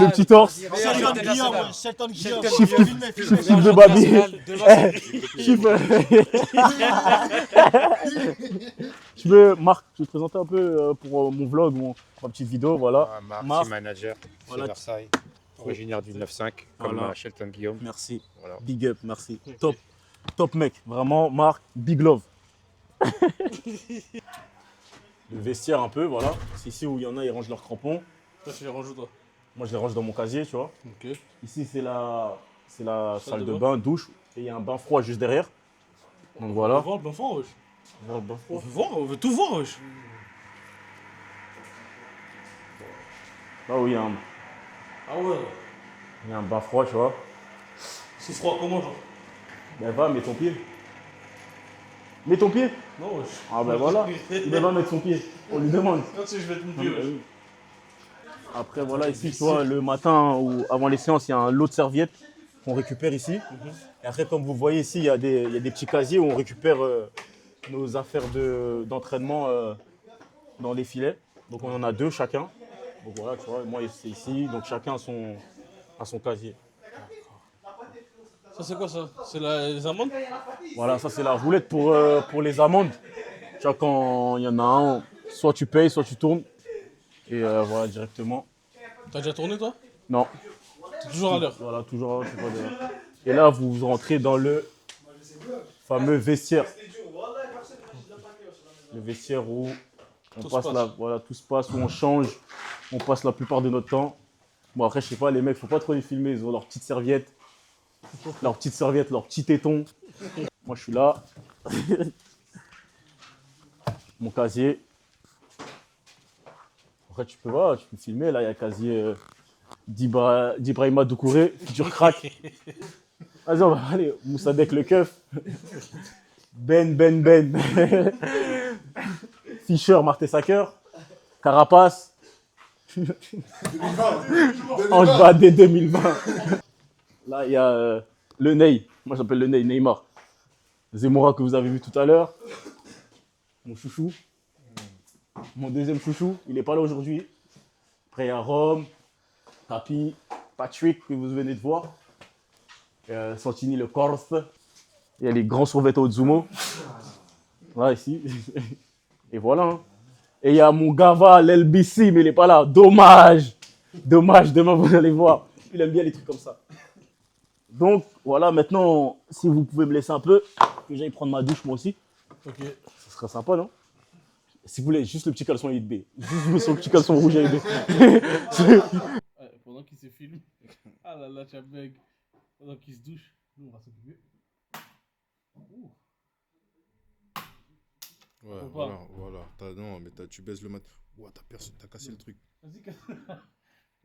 Le petit torse. Shelton Guillaume, ouais, Shelton Guillaume. Chiffre de Babi. Chiffre. Marc, je vais te présenter un peu pour mon vlog, ma petite vidéo, voilà. Marc, team manager, Voilà. c'est Versailles, originaire du 9-5, comme Voilà. Shelton Guillaume. Merci. Voilà. Big up, merci. Top mec. Vraiment, Marc, big love. Le vestiaire un peu, voilà. C'est ici où il y en a, ils rangent leurs crampons. Toi, tu les ranges où, toi? Moi, je les range dans mon casier, tu vois. Ok. Ici, c'est la salle de bain, douche. Et il y a un bain froid juste derrière. Donc On voilà. veut voir le bain froid, wesh. On voit le bain On froid. veut voir, on veut tout voir, wesh. Là où il y a Ah ouais. un bain froid, tu vois. C'est froid comment, genre? Ben va, mets ton pied. Mets ton pied. Non, wesh. Ah ben voilà. Il va mettre son pied. On lui demande. Non, tu sais, je vais être mon Ah, pied, ben wesh. oui. Après, voilà, ici, tu vois, le matin ou avant les séances, il y a un lot de serviettes qu'on récupère ici. Et après, comme vous voyez ici, il y a des petits casiers où on récupère nos affaires d'entraînement dans les filets. Donc, on en a 2 chacun. Donc, voilà, tu vois, moi, c'est ici. Donc, chacun a son casier. Ça, c'est quoi, ça? C'est les amandes? Voilà, ça, c'est la roulette pour les amendes. Tu vois, quand il y en a un, soit tu payes, soit tu tournes. Et voilà, directement. T'as déjà tourné, toi? Non. T'es toujours à l'heure. Voilà, toujours, je sais pas d'ailleurs. Et là, vous rentrez dans le fameux vestiaire. Le vestiaire où on Tout se passe passe. voilà, tout se passe, où on change, on passe la plupart de notre temps. Bon, après, je sais pas, les mecs, faut pas trop les filmer, ils ont leurs petites serviettes, leurs petits tétons. Moi, je suis là. Mon casier. Après, tu peux filmer, là, il y a le casier d'Ibrahima Doucouré, futur crack. Vas-y, on va aller. Moussadek le keuf. Ben. Fischer, Martessacker. Carapace. Ange Badé 2020. Là, il y a le Ney. Moi, j'appelle le Ney, Neymar. Zemura que vous avez vu tout à l'heure. Mon chouchou. Mon deuxième chouchou. Il n'est pas là aujourd'hui. Après, il y a Rome, Tapi, Patrick que vous venez de voir. Santini le Corse. Il y a les grands survêtements Ozumo. Là, ici. Et voilà. Hein. Et il y a mon Gava, l'LBC, mais il n'est pas là. Dommage. Demain, vous allez voir. Il aime bien les trucs comme ça. Donc, voilà, maintenant, si vous pouvez me laisser un peu, que j'aille prendre ma douche moi aussi. Ok. Ce serait sympa, non? Si vous voulez, juste le petit caleçon IB. Juste vous sur le petit caleçon rouge IB. Pendant qu'il se filme. Ah là là, tu as bug. Pendant qu'il se douche, nous on va s'occuper. Ouh. Ouais, peut pas. voilà. Non, mais tu baises le mat. Ouah, t'as cassé le truc. Vas-y,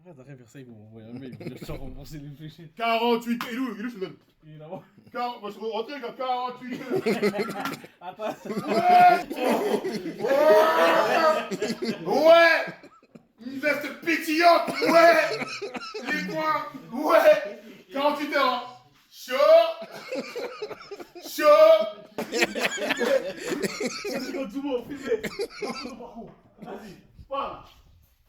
arrête, arrête, faire ça, ils vont m'envoyer un mail, ils vont dire, je suis rembourser les fléchés. 48, il est où je te donne. Il est là-bas. Moi, je vais rentrer, gars, 48. Attends. Ouais. Une veste pétillante, ouais. Les points, ouais. 48 heures, hein. Chaud. C'est comme tout le monde, filmez. Vas-y, parle.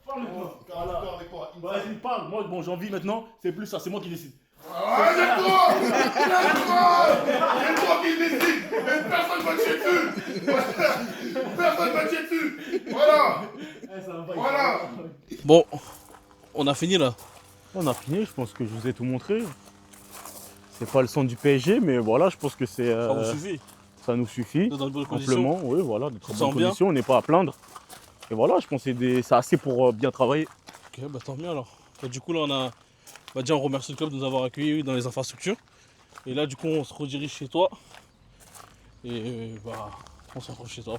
Parle-moi. Voilà. Avec quoi? Vas-y, parle. Moi, bon, j'ai envie maintenant, c'est plus ça, c'est moi qui décide. Ah, c'est toi. C'est toi qui décide. Et personne va te chier dessus. Personne va te chier dessus. Voilà. Voilà. Bon, on a fini là. On a fini, je pense que je vous ai tout montré. C'est pas le son du PSG, mais voilà, je pense que c'est. Ça vous suffit. Ça nous suffit. Dans de bonnes conditions. Amplement, oui, voilà, de très te bonnes sens bien conditions, on n'est pas à plaindre. Et voilà, je pense que c'est assez pour bien travailler. Ok, bah tant mieux alors. Bah, du coup, là, déjà, on remercie le club de nous avoir accueillis dans les infrastructures. Et là, du coup, on se redirige chez toi. Et bah, on se retrouve chez toi.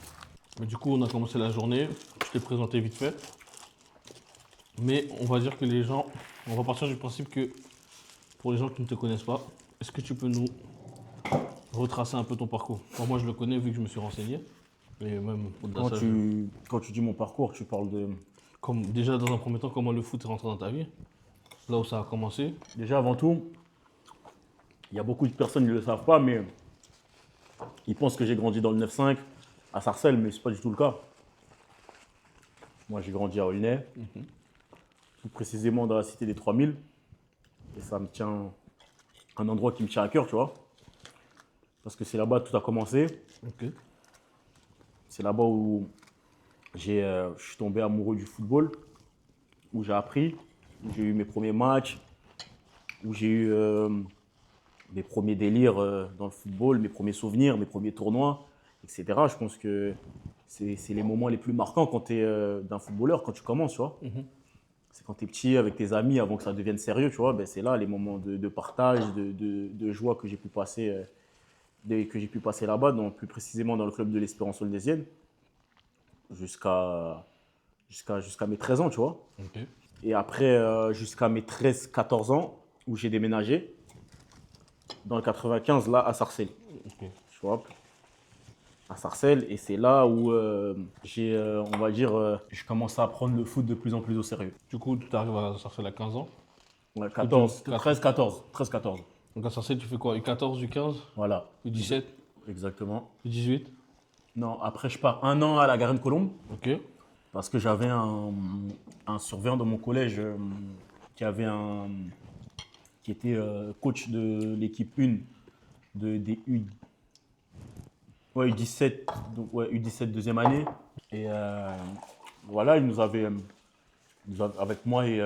Mais du coup, on a commencé la journée. Je t'ai présenté vite fait. Mais on va dire que les gens, on va partir du principe que pour les gens qui ne te connaissent pas, est-ce que tu peux nous retracer un peu ton parcours? Bon, moi, je le connais vu que je me suis renseigné. Et même au-delà de ça, Quand tu dis mon parcours, tu parles de. déjà, dans un premier temps, comment le foot est rentré dans ta vie? Là où ça a commencé. Déjà, avant tout, il y a beaucoup de personnes qui ne le savent pas, mais ils pensent que j'ai grandi dans le 9-5 à Sarcelles, mais ce n'est pas du tout le cas. Moi, j'ai grandi à Aulnay, plus précisément dans la cité des 3000. Et ça me tient. Un endroit qui me tient à cœur, tu vois. Parce que c'est là-bas que tout a commencé. Ok. C'est là-bas où je suis tombé amoureux du football, où j'ai appris, où j'ai eu mes premiers matchs, où j'ai eu mes premiers délires dans le football, mes premiers souvenirs, mes premiers tournois, etc. Je pense que c'est les moments les plus marquants quand tu es d'un footballeur, quand tu commences, tu vois. C'est quand tu es petit avec tes amis avant que ça devienne sérieux, tu vois. Ben, c'est là les moments de partage, de joie que j'ai pu passer. Là-bas, plus précisément dans le club de l'Espérance Aulnaysienne, jusqu'à mes 13 ans, tu vois. Ok. Et après, jusqu'à mes 13-14 ans, où j'ai déménagé, dans le 95, là, à Sarcelles. Ok. Tu vois, à Sarcelles, et c'est là où on va dire, je commence à prendre le foot de plus en plus au sérieux. Du coup, tu arrives à Sarcelles à 15 ans. Ouais, 13-14. Donc à Sarcelles, tu fais quoi? U14, U15, Voilà, U17, exactement. U18? Non, après, je pars un an à la Garenne-Colombe. Ok. Parce que j'avais un surveillant dans mon collège qui était coach de l'équipe 1 des U17, donc U17 deuxième année. Et voilà, il nous avait avec moi et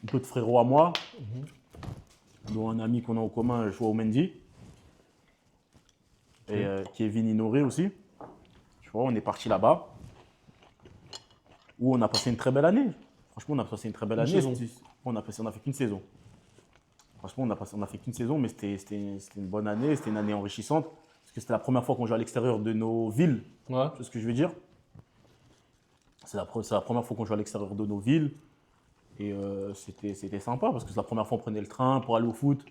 d'autres frérots à moi, dont un ami qu'on a en commun, Joao Mendy, et Kevin Inoré aussi. Tu vois, on est parti là-bas, où on a passé une très belle année. Franchement, on a passé une très belle année. On a fait qu'une saison. Franchement, on a fait qu'une saison, mais c'était une bonne année, c'était une année enrichissante. Parce que c'était la première fois qu'on jouait à l'extérieur de nos villes. Ouais. Tu vois ce que je veux dire? C'est la première fois qu'on jouait à l'extérieur de nos villes. Et c'était sympa, parce que c'est la première fois qu'on prenait le train pour aller au foot.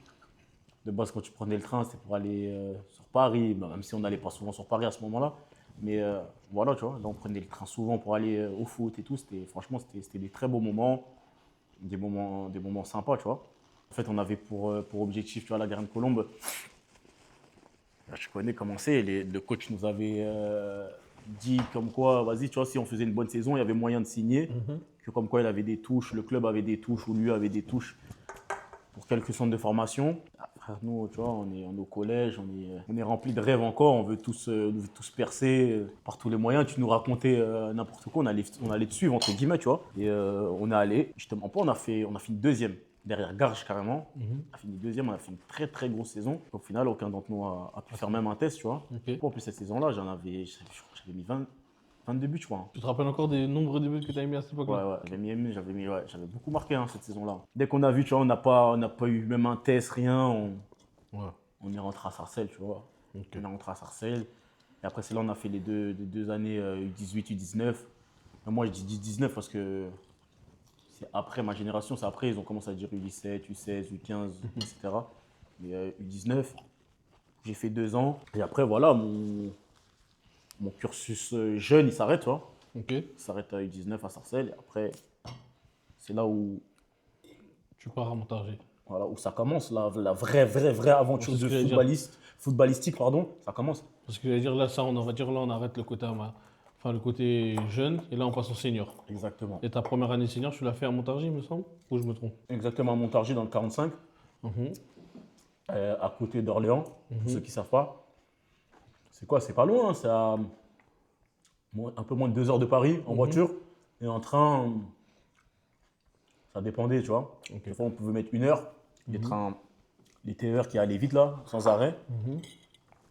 De base, quand tu prenais le train, c'était pour aller sur Paris, même si on n'allait pas souvent sur Paris à ce moment-là. Mais voilà, tu vois, là, on prenait le train souvent pour aller au foot et tout. Franchement, c'était des très beaux moments, des moments sympas, tu vois. En fait, on avait pour objectif, tu vois, la Garenne-Colombe. Je connais comment c'est. Le coach nous avait dit comme quoi, vas-y, tu vois, si on faisait une bonne saison, il y avait moyen de signer. Que comme quoi il avait des touches, le club avait des touches, ou lui avait des touches pour quelques centres de formation. Après, nous, tu vois, on est au collège, on est rempli de rêves encore, on veut tous percer par tous les moyens. Tu nous racontais n'importe quoi, on allait te suivre, entre guillemets, tu vois. Et on est allé, je te mens pas, on a fini deuxième. Derrière Garges carrément. On a fini deuxième, on a fait une très très grosse saison. Au final, aucun d'entre nous a pu faire même un test, tu vois. Ok. En plus, cette saison-là, j'avais mis 22 buts, je crois. Tu te rappelles encore des nombreux buts que tu as mis à cette Ouais, époque-là? ouais, j'avais beaucoup marqué cette saison-là. Dès qu'on a vu, tu vois, on n'a pas eu même un test, rien. On est rentré à Sarcelles, tu vois. Ok. On est rentré à Sarcelles. Et après, c'est là on a fait les deux années U18, U19. Mais moi, je dis 19 parce que c'est après ma génération. C'est après, ils ont commencé à dire U17, U16, U15, etc. Mais U19, j'ai fait 2 ans. Et après, voilà, mon cursus jeune, il s'arrête, tu vois. Ok. Il s'arrête à U19 à Sarcelles. Et après, c'est là où, Tu pars à Montargis. voilà, où ça commence, la vraie aventure C'est ce de que j'allais dire. footballistique, pardon, ça commence. Parce que j'allais dire là, ça, on va dire là, on arrête le côté, enfin, le côté jeune et là, on passe au senior. Exactement. Et ta première année senior, tu l'as fait à Montargis, il me semble? Ou je me trompe? Exactement, à Montargis dans le 45, Mhm. à côté d'Orléans, pour Mhm. ceux qui ne savent pas. C'est quoi? C'est pas loin, hein, c'est à un peu moins de 2 heures de Paris en voiture. Et en train, ça dépendait, tu vois. Ok. Des fois, on pouvait mettre 1 heure. Les trains, les TER qui allaient vite là, sans arrêt.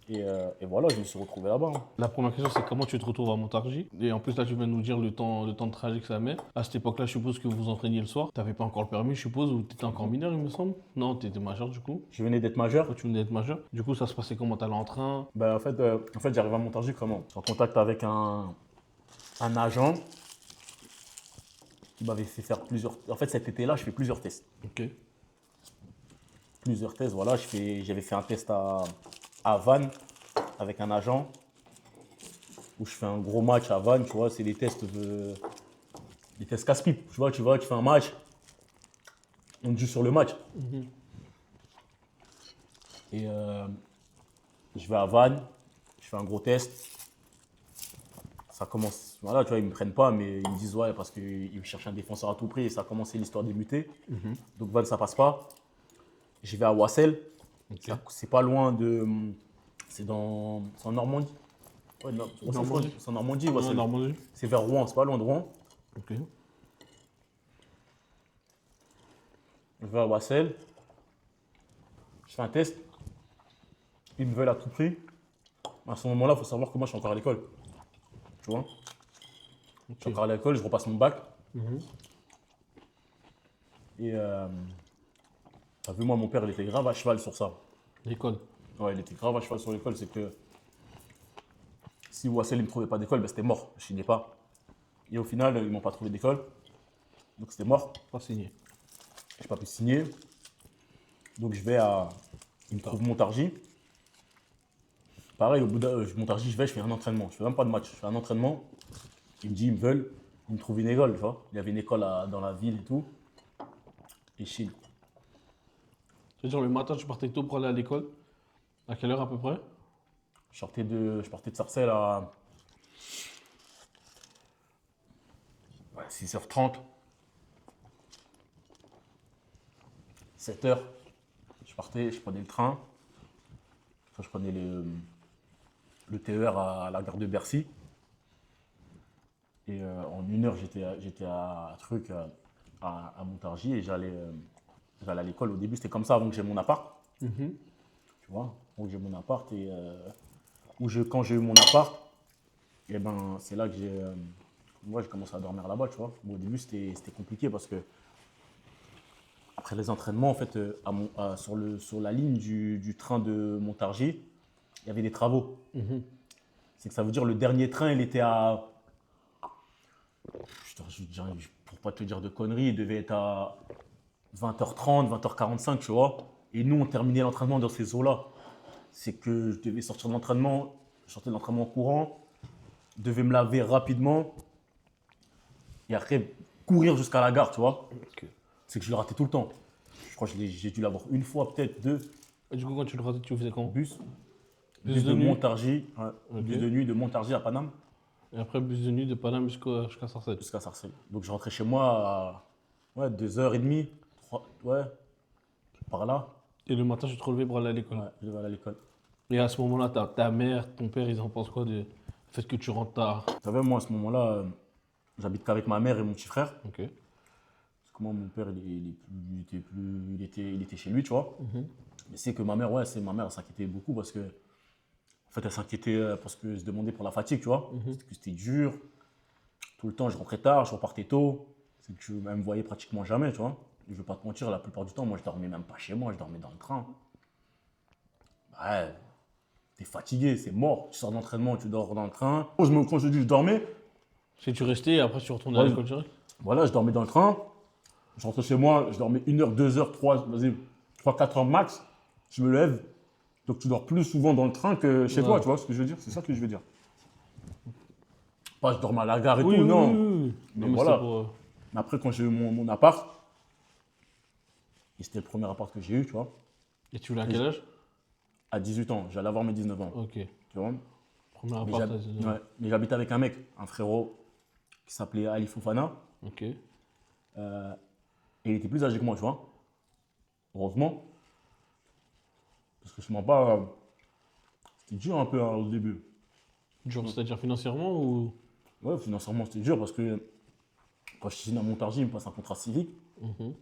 Et voilà, je me suis retrouvé là-bas, hein. La première question, c'est comment tu te retrouves à Montargis? Et en plus, là, tu viens de nous dire le temps de trajet que ça met. À cette époque-là, je suppose que vous vous entraîniez le soir. Tu n'avais pas encore le permis, je suppose, ou tu étais encore mineur, il me semble? Non, tu étais majeur, du coup. Je venais d'être majeur. Toi, tu venais d'être majeur. Du coup, ça se passait comment? T'allais en train? Ben, en fait j'arrive à Montargis comment? En contact avec un agent qui m'avait fait faire plusieurs. En fait, cet été-là, je fais plusieurs tests. Ok. Plusieurs tests, voilà. J'avais fait un test à Vannes avec un agent où je fais un gros match à Vannes, tu vois. C'est des tests casse-pipe. Tu vois, tu fais un match, on te joue sur le match. Et je vais à Vannes, je fais un gros test. Ça commence, voilà, tu vois, ils me prennent pas, mais ils me disent ouais, parce qu'ils cherchent un défenseur à tout prix et ça a commencé l'histoire des mutés. Donc Vannes, ça passe pas. Je vais à Wassel, c'est pas loin de. C'est en Normandie. Ouais, Normandie. c'est en Normandie, Ouais, Wassel. Normandie. C'est vers Rouen, c'est pas loin de Rouen. Ok. Je vais à Wassel, je fais un test. Ils me veulent à tout prix. À ce moment-là, il faut savoir que moi, je suis encore à l'école. Tu vois? Je suis encore à l'école, je repasse mon bac. Et t'as vu, moi, mon père, il était grave à cheval sur ça. L'école. Ouais, il était grave à cheval sur l'école. C'est que si Wassel ne me trouvait pas d'école, ben, c'était mort. Je signais pas. Et au final, ils m'ont pas trouvé d'école. Donc c'était mort. Pas signé. J'ai pas pu signer. Donc je vais à. Il me trouve Montargis. Pareil, au bout de Montargis, je fais un entraînement. Je fais même pas de match. Je fais un entraînement. Il me dit, ils me veulent. Ils me trouvent une école, tu vois. Il y avait une école dans la ville et tout. Et je signe. C'est-à-dire, le matin, tu partais tôt pour aller à l'école. À quelle heure à peu près? Je partais de Sarcelles à 6h30. 7h. Je prenais le train. Après, je prenais le TER à la gare de Bercy. Et en 1 heure, j'étais à Montargis et j'allais à l'école. Au début, c'était comme ça avant que j'ai mon appart. Tu vois, avant que j'ai mon appart. Et quand j'ai eu mon appart, et ben, c'est là que j'ai commencé à dormir là-bas, tu vois. Bon, au début, c'était compliqué parce que après les entraînements, en fait, sur la ligne du train de Montargis, il y avait des travaux. C'est que ça veut dire le dernier train, il était à. Pour pas te dire de conneries, il devait être à 20h30, 20h45, tu vois. Et nous, on terminait l'entraînement dans ces eaux-là. C'est que je devais sortir de l'entraînement, je sortais de l'entraînement en courant, je devais me laver rapidement et après courir jusqu'à la gare, tu vois. C'est que je le ratais tout le temps. Je crois que j'ai dû l'avoir une fois, peut-être deux. Et du coup, quand tu le ratais, tu faisais comment? Bus Bus de de nuit. Montargis, ouais. Ok. Bus de nuit de Montargis à Paname Et après, bus de nuit de Paname jusqu'à Sarcelles. jusqu'à Sarcelles. Donc je rentrais chez moi à 2h30, 3, ouais, par là. Et le matin, tu te relevais pour aller à l'école. Ouais, je vais aller à l'école. Et à ce moment-là, ta mère, ton père, ils en pensent quoi du fait que tu rentres tard? Tu savais, moi, à ce moment-là, j'habite qu'avec ma mère et mon petit frère. Ok. Parce que moi, mon père, il était chez lui, tu vois. Mais c'est que ma mère, elle s'inquiétait beaucoup parce que, en fait, elle s'inquiétait parce que je demandais pour la fatigue, tu vois. Parce que c'était dur. Tout le temps, je rentrais tard, je repartais tôt. C'est que elle me voyait pratiquement jamais, tu vois. Je ne vais pas te mentir, la plupart du temps, moi, je dormais même pas chez moi, je dormais dans le train. Ouais, t'es fatigué, c'est mort. Tu sors d'entraînement, tu dors dans le train. Quand je dis je dormais, Si tu restais et après tu retournais à Ouais. l'école direct. voilà, je dormais dans le train. Je rentrais chez moi, je dormais 1 heure, 2 heures, 3, vas-y, 3, 4 heures max. Je me lève. Donc tu dors plus souvent dans le train que chez Ouais. toi, tu vois ce que je veux dire? C'est ça que je veux dire. Pas je dormais à la gare et Oui, tout, oui, non. oui, oui. Mais Non, voilà. c'était pour, Mais après, quand j'ai eu mon appart, et c'était le premier appart que j'ai eu, tu vois, Et tu voulais à quel âge? à 18 ans, j'allais avoir mes 19 ans, Ok. tu vois. Premier Mais appart. ouais, mais j'habitais avec un mec, un frérot qui s'appelait Ali Fofana. Ok. euh, et il était plus âgé que moi, tu vois. Heureusement. Parce que je mens pas, c'était dur un peu hein, au début. Dur, c'est-à-dire financièrement ou. Ouais, financièrement, c'était dur parce que quand je suis à Montargis, il me passe un contrat civique. Mhm.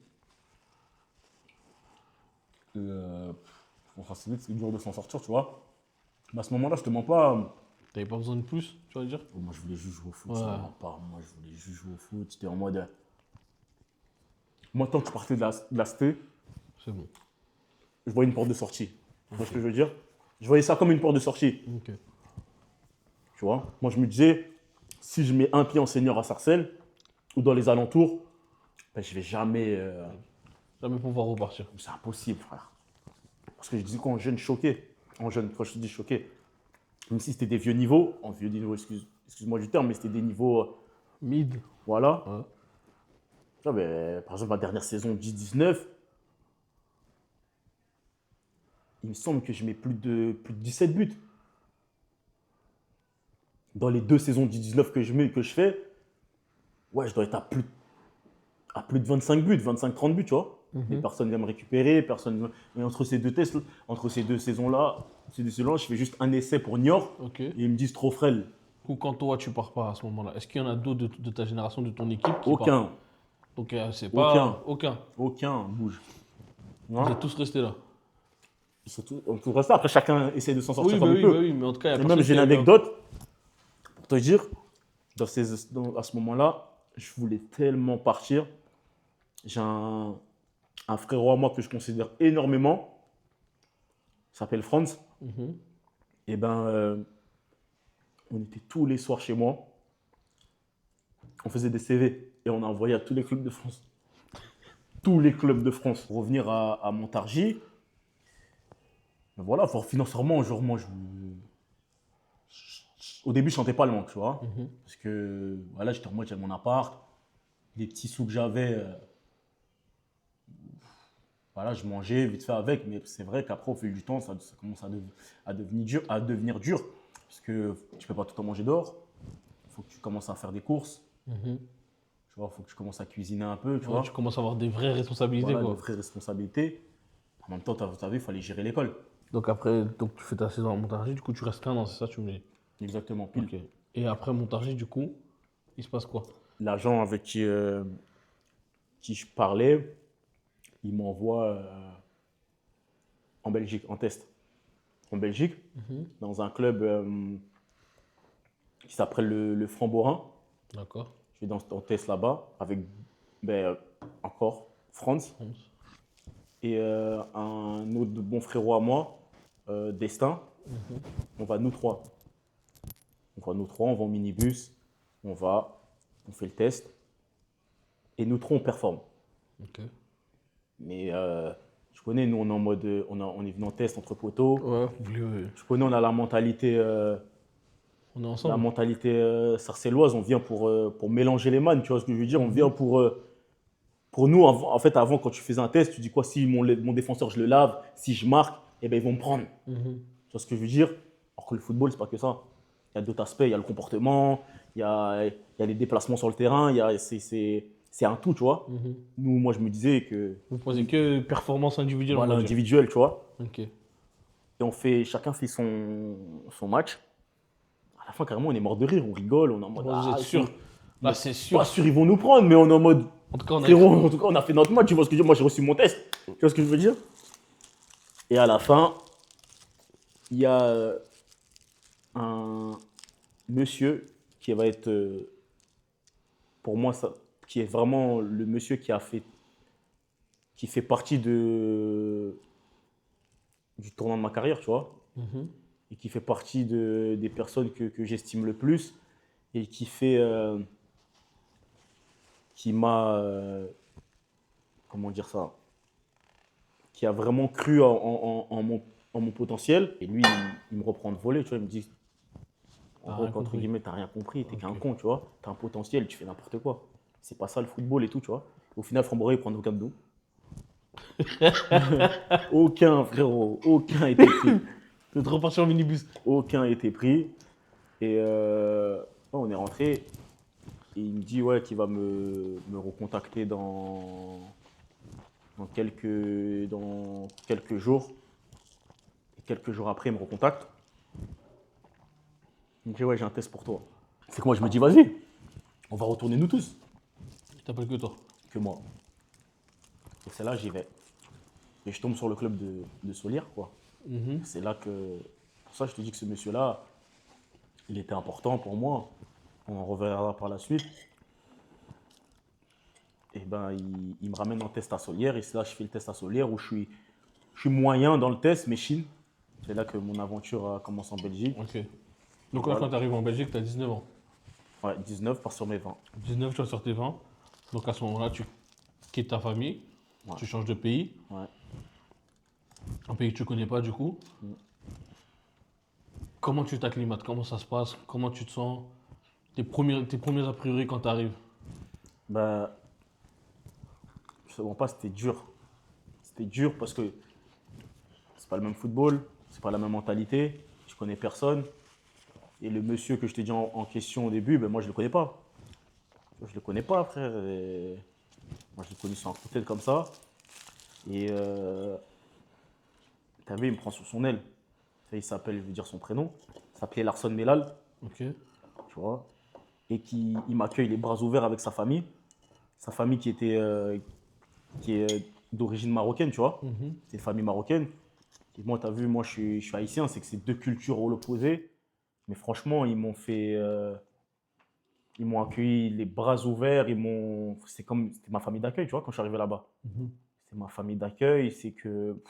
Et, contrat civique, c'est dur de s'en sortir, tu vois. Mais à ce moment-là, je te mens pas. T'avais pas besoin de plus, tu vas dire? Oh, moi, je voulais juste jouer au foot, Ouais. je te mens pas. Moi, je voulais juste jouer au foot. C'était en mode. Moi, tant que je partais de la cité, C'est bon. je voyais une porte de sortie. Tu vois ce que je veux dire? Je voyais ça comme une porte de sortie. Ok. Tu vois? Moi, je me disais, si je mets un pied en senior à Sarcelles ou dans les alentours, ben, je vais jamais. Jamais pouvoir repartir. C'est impossible, frère. Parce que je disais quand jeune, choqué. En jeune, quand je te dis choqué, même si c'était des vieux niveaux, en vieux niveau, excuse-moi du terme, mais c'était des niveaux, Mid. voilà. Ouais. Tu vois, ben, par exemple, ma dernière saison 10-19, il me semble que je mets plus de 17 buts. Dans les 2 saisons 10-19 que je fais, ouais, je dois être à plus de 25 buts, 25-30 buts, tu vois. Mais personne ne vient me récupérer, personne. Mais entre ces deux tests, entre ces deux saisons-là, je fais juste un essai pour Niort Ok. et ils me disent trop frêle. Ou quand toi tu pars pas à ce moment-là, est-ce qu'il y en a d'autres de ta génération, de ton équipe qui partent? Aucun, Donc c'est pas. aucun bouge. Vous Hein? êtes tous restés là. Surtout, on peut rester. Après, chacun essaie de s'en sortir Oui, comme bah il oui, peut. bah oui, mais en tout cas, il y a Et personne même, j'ai qui une a eu un- anecdote pour te dire, à ce moment-là, je voulais tellement partir. J'ai un frérot à moi que je considère énormément, il s'appelle Franz. Mhm. Et ben, on était tous les soirs chez moi, on faisait des CV et on a envoyé à tous les clubs de France. Tous les clubs de France. Pour revenir à Montargis, ben voilà, financièrement, genre, moi, au début, je chantais pas le manque, tu vois. Mhm. Parce que voilà, j'étais en mode, j'avais mon appart, les petits sous que j'avais, voilà, je mangeais vite fait avec, mais c'est vrai qu'après, au fil du temps, ça commence à devenir dur. Parce que tu peux pas tout le temps manger dehors. Il faut que tu commences à faire des courses. Mhm. Tu vois, il faut que tu commences à cuisiner un peu, tu Ouais, vois. tu commences à avoir des vraies responsabilités, Voilà, quoi. de vraies responsabilités. En même temps, tu as vu, il fallait gérer l'école. Donc après, donc tu fais ta saison à Montargis, du coup tu restes 1 an, c'est ça, tu me dis? Exactement, pile. Ok. Et après Montargis, du coup, il se passe quoi? L'agent avec qui je parlais, il m'envoie en Belgique, en test. En Belgique, dans un club qui s'appelle le Franc-Borin. D'accord. Je vais en test là-bas avec ben, encore Franz et un autre bon frérot à moi, Destin. On va nous trois. On va en minibus, on fait le test et nous trois on performe. Ok. Mais je connais, nous on est en mode, on est venu en test entre poteaux. Ouais, ouais. Je connais, on a la mentalité. On est La ensemble. mentalité sarcelloise, on vient pour mélanger les mannes, tu vois ce que je veux dire? On vient pour nous, en fait, avant, quand tu faisais un test, tu dis quoi? Si mon défenseur, je le lave, si je marque, eh ben, ils vont me prendre. Mhm. Tu vois ce que je veux dire? Alors que le football, c'est pas que ça. Il y a d'autres aspects, il y a le comportement, il y a les déplacements sur le terrain, c'est un tout, tu vois? Mhm. Nous, moi, je me disais que, Vous posez que performance individuelle, voilà, on va dire. individuel, tu vois? Ok. Et chacun fait son match. À la fin, carrément, on est mort de rire, on rigole, on est en mode. Vous êtes ils sûr? sont- Là, c'est sûr. Pas sûr, ils vont nous prendre, mais on est en mode. En tout cas, on a. Frérot, en tout cas, on a fait notre match, tu vois ce que je veux dire? Moi, j'ai reçu mon test. Tu vois ce que je veux dire? Et à la fin, il y a un monsieur qui va être, pour moi, qui est vraiment le monsieur qui fait partie du tournant de ma carrière, tu vois. Mhm. et qui fait partie des personnes que j'estime le plus et qui m'a, comment dire ça, qui a vraiment cru en mon potentiel. Et lui, il me reprend de voler, tu vois, il me dit, en T'as gros, rien entre compris. guillemets, t'as rien compris, t'es qu'un Ok. con, tu vois, t'as un potentiel, tu fais n'importe quoi. C'est pas ça le football et tout, tu vois. Au final, Frambourg, il prend aucun de nous. Aucun, frérot, aucun était pris. T'es trop parti en minibus. Aucun était pris. Et on est rentré. Et il me dit ouais, qu'il va me recontacter dans quelques jours. Et quelques jours après, il me recontacte. Il me dit ouais, j'ai un test pour toi. C'est que moi, je me dis vas-y, on va retourner nous tous. Il t'appelle que toi. Que moi. Et c'est là j'y vais. Et je tombe sur le club de Solière, quoi. C'est là que. Pour ça, je te dis que ce monsieur-là, il était important pour moi. On en reverra par la suite. Et ben, il me ramène en test à Solière. Et c'est là que je fais le test à Solière où je suis moyen dans le test, mais Chine. C'est là que mon aventure a commencé en Belgique. Ok. Donc là, Voilà. quand tu arrives en Belgique, tu as 19 ans. Ouais, 19 par sur mes 20. 19, tu vas sur tes 20. Donc à ce moment-là, tu quittes ta famille, Ouais. tu changes de pays. Ouais. Un pays que tu connais pas du coup. Mm. Comment tu t'acclimates? Comment ça se passe? Comment tu te sens? Tes premiers a priori quand tu arrives? Ben, je ne te mens pas, c'était dur. C'était dur parce que c'est pas le même football, c'est pas la même mentalité, je connais personne. Et le monsieur que je t'ai dit en question au début, ben moi je le connais pas. Je le connais pas, frère. Et moi je l'ai connu sur un coup de tête comme ça. Et t'as vu, il me prend sur son aile. Il s'appelle, je vais dire son prénom, il s'appelait Larson Melal, Ok. tu vois. Et il m'accueille les bras ouverts avec sa famille. Sa famille qui est d'origine marocaine, tu vois. C'est une famille marocaine. Et moi, tu as vu, moi, je suis haïtien, c'est que c'est deux cultures à l'opposé. Mais franchement, ils m'ont accueilli les bras ouverts. C'était ma famille d'accueil, tu vois, quand je suis arrivé là-bas. C'est ma famille d'accueil. C'est que,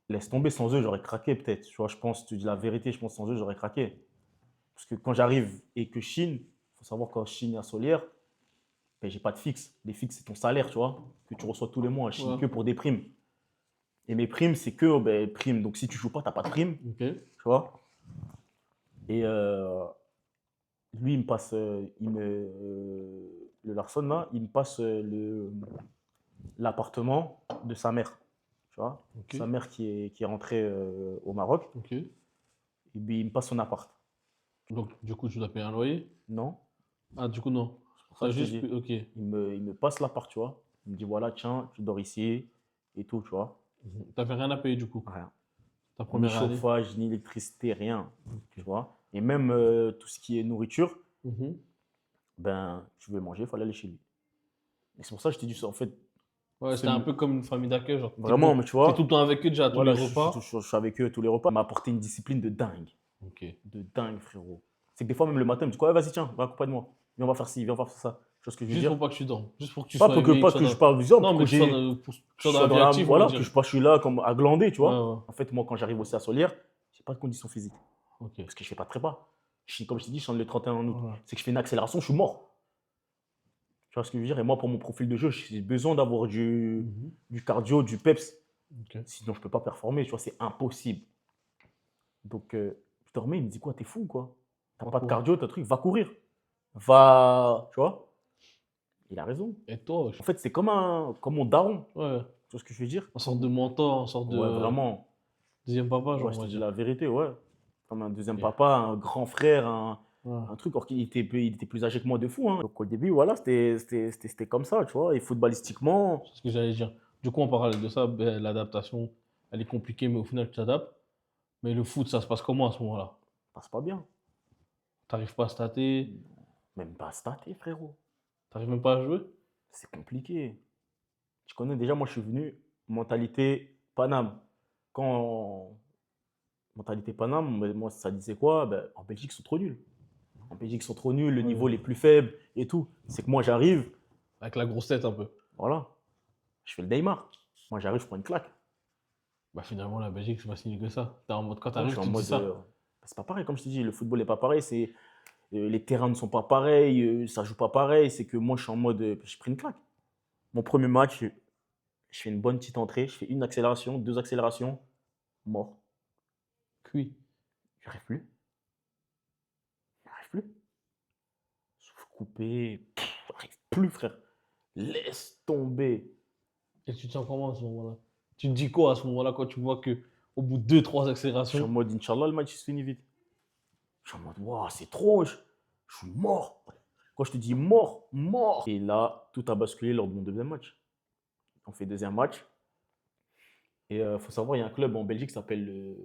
laisse tomber, sans eux, j'aurais craqué peut-être. Tu vois, je pense, tu dis la vérité, je pense sans eux, j'aurais craqué. Parce que quand j'arrive et que Chine, il faut savoir quand Chine est à Solière, ben, j'ai pas de fixe. Les fixes, c'est ton salaire, tu vois, que tu reçois tous les mois. Chine Ouais. que pour des primes. Et mes primes, c'est que ben, primes. Donc si tu joues pas, tu n'as pas de primes, Ok. tu vois. Et lui, il me passe, le Larson là, il me passe l'appartement de sa mère, tu vois. Ok. Sa mère qui est rentrée au Maroc. Ok. Et puis, il me passe son appart. Donc du coup, tu dois payer un loyer? Non, Ah, du coup, non. pour ça T'as que je te juste. dis. Ok. Il me passe l'appart, tu vois. Il me dit voilà, tiens, tu dors ici et tout, tu vois. T'avais rien à payer du coup. Rien. Ta Ni première année. chauffage, ni électricité, rien, tu vois. Et même tout ce qui est nourriture, ben, tu veux manger, il faut aller chez lui. Et c'est pour ça que je t'ai dit ça, en fait, Ouais, c'était un peu comme une famille d'accueil. Genre, vraiment, mais tu vois. T'es tout le temps avec eux déjà à tous Voilà, les repas. je suis avec eux à tous les repas. Il m'a apporté une discipline de dingue. Ok. De dingue, frérot. C'est que des fois, même le matin, il me dit quoi, vas-y, tiens, va accompagne-moi. Viens, on va faire ci, viens, on va faire ça. Tu vois ce que je veux Juste dire? pour pas que tu dormes. Juste pour que tu Pas sois pour que, éveillé, pas tu que sois je parle du genre, Non, mais que tu sois dans, pour, tu je sois dans sois la vie dans active, on voilà, va dire. que je suis là comme à glander, tu vois. Ouais, ouais. En fait, moi, quand j'arrive aussi à Solière, j'ai pas de conditions physiques. Ok. Parce que je fais pas de prépa. Comme je t'ai dit, je suis le 31 août. Ouais. C'est que je fais une accélération, je suis mort. Tu vois ce que je veux dire? Et moi, pour mon profil de jeu, j'ai besoin d'avoir du cardio, du peps. Ok. Sinon, je peux pas performer, tu vois, c'est impossible. Donc, je dormais, il me dit quoi, t'es fou, quoi? T'as Va pas de courir. cardio, t'as truc, va courir. Va, tu vois? Il a raison. Et toi, En fait, c'est comme mon daron. ouais, Tu vois ce que je veux dire? en sorte de mentor, en sorte de Ouais, vraiment. deuxième papa, genre, Ouais, je on te va dis dire. la vérité, ouais. Comme un deuxième Ok. papa, un grand frère, Ouais. un truc. Alors qu'il était plus âgé que moi de fou. Hein. Donc au début, voilà, c'était comme ça, tu vois. Et footballistiquement, C'est ce que j'allais dire. Du coup, on parle de ça, ben, l'adaptation, elle est compliquée, mais au final, tu t'adaptes. Mais le foot, ça se passe comment à ce moment-là? ça passe pas bien. T'arrives pas à stater, Même pas staté, frérot. t'arrives même pas à jouer? C'est compliqué. Tu connais déjà, moi, je suis venu, mentalité Paname. Quand. Mentalité Paname, mais moi, ça disait quoi? Ben, en Belgique, ils sont trop nuls. En Belgique, ils sont trop nuls, le niveau est plus faible et tout. C'est que moi, j'arrive, Avec la grosse tête un peu. voilà, je fais le Neymar. Moi, j'arrive, je prends une claque. Bah, finalement, la Belgique, c'est pas si nul que ça. T'es en mode, quand Je t'arrives, suis en tu te dis mode. ça. C'est pas pareil, comme je te dis, le football n'est pas pareil. Les terrains ne sont pas pareils, ça joue pas pareil. C'est que moi, je suis en mode. J'ai pris une claque. Mon premier match, je fais une bonne petite entrée. Je fais une accélération, deux accélérations, mort. Cuit. Je n'arrive plus. Je n'arrive plus. Souffle coupé. J'arrive plus, frère. Laisse tomber. Et tu te sens comment à ce moment-là? Tu te dis quoi à ce moment-là quand tu vois que au bout de 2-3 Je suis en accélérations, mode, Inch'Allah, le match il se finit vite. Je suis en mode, waouh, c'est trop. Je suis mort. Quand je te dis mort, mort. Et là, tout a basculé lors de mon deuxième match. On fait deuxième match. Et il faut savoir, il y a un club en Belgique qui s'appelle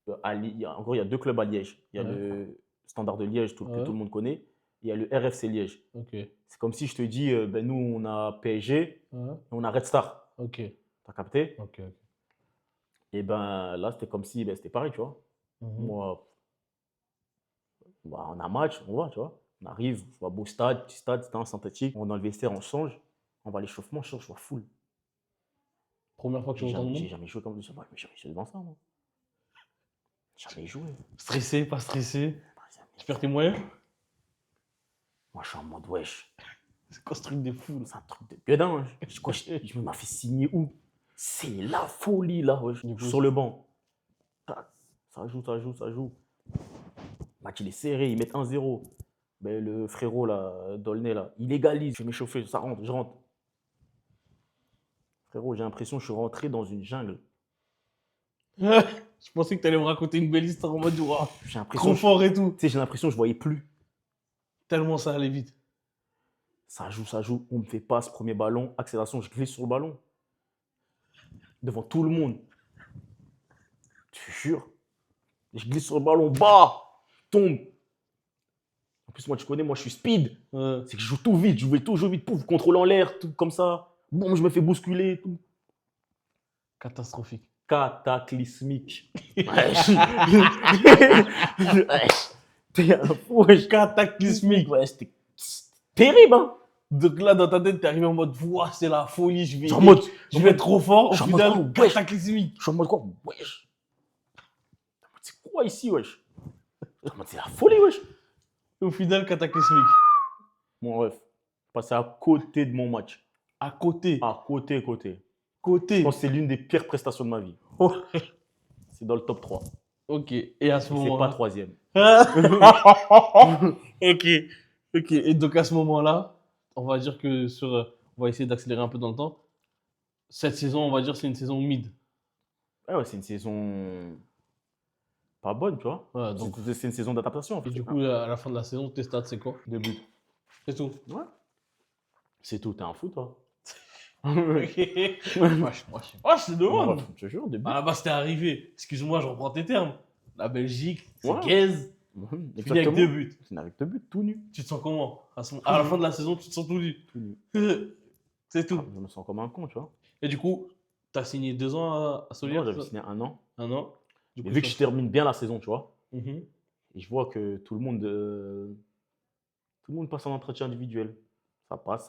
en gros, il y a deux clubs à Liège. Il y a Ouais. le Standard de Liège que Ouais. tout le monde connaît. Il y a le RFC Liège. ok. C'est comme si je te dis, ben, nous, on a PSG, Ouais. et on a Red Star. Ok. T'as capté? Ok. Et ben là, c'était comme si c'était pareil, tu vois. Mhm. Moi, bah, on a match, on va, tu vois. On arrive, on va beau stade, petit stade, c'était un synthétique. On est dans le vestiaire, on change. On va à l'échauffement, je change, je vois full. Première fois que tu J'ai vois autant de jamais, j'ai monde? jamais joué comme ça. J'ai jamais joué devant ça, moi. Jamais joué. Stressé, pas stressé? Bah, jamais. Tu perds tes moyens? Moi, je suis en mode wesh. C'est quoi ce truc de fou là? C'est un truc de gueudin. Hein. Je me m'a fait signer où? C'est la folie, là, wesh. Du coup, Sur le banc. Tac. Ça joue, ça joue, ça joue. Le match, il est serré, ils mettent 1-0. Ben, le frérot, là, Dolnay, là, il égalise. Je vais m'échauffer, ça rentre, je rentre. Frérot, j'ai l'impression que je suis rentré dans une jungle. Je pensais que tu allais me raconter une belle histoire en mode ouah, J'ai l'impression, trop fort et tout. tu sais, j'ai l'impression que je voyais plus. Tellement ça allait vite. Ça joue. On me fait passe, premier ballon, accélération, je glisse sur le ballon. Devant tout le monde. Je te jure. Je glisse sur le ballon, bah, tombe. En plus, moi, tu connais, moi, je suis speed. C'est que je joue tout vite, je vais toujours vite, pouf, contrôle en l'air, tout comme ça. Bon, je me fais bousculer, tout. Catastrophique. Cataclysmique. Wesh. Wesh. T'es un fou, wesh. Cataclysmique. Ouais, c'était terrible, hein. Donc là, dans ta tête, t'es arrivé en mode, ouah, c'est la folie, je vais, Genre en mode, je vais être trop fort. Au genre en mode, final, oh, wesh. cataclysmique. Je suis en mode quoi? Wesh. C'est quoi ici, wesh? En mode, c'est la folie, wesh. Au final, cataclysmique. Bon, bref. Je passais à côté de mon match. À côté. À côté. Je Côté. pense que c'est l'une des pires prestations de ma vie. Oh. C'est dans le top 3. Ok. Et à ce C'est moment-là. pas troisième. Ok. Ok. Et donc à ce moment-là, on va dire que on va essayer d'accélérer un peu dans le temps. Cette saison, on va dire, c'est une saison mid. Ouais, c'est une saison pas bonne, tu vois. Voilà, donc, C'est une saison d'adaptation. En et fait. du coup, à la fin de la saison, tes stats, c'est quoi? 2 buts. C'est tout. Ouais. C'est tout, t'es un fou, toi. Moi, je te demande. Je te jure, 2 buts. À la base, c'était arrivé. Excuse-moi, je reprends tes termes. La Belgique, c'est Ouais. gaze. Mhm, Tu finis avec 2 buts. C'est avec 2 buts, tout nu. Tu te sens comment? À la fin de la saison, tu te sens tout nu. Tout nu. C'est tout. Je me sens comme un con, tu vois. Et du coup, tu as signé 2 ans à Solière? Moi, j'avais signé 1 an. Un an. Du Et coup, vu que je termine bien la saison, tu vois, Mhm. et je vois que tout le monde passe en entretien individuel. Ça passe.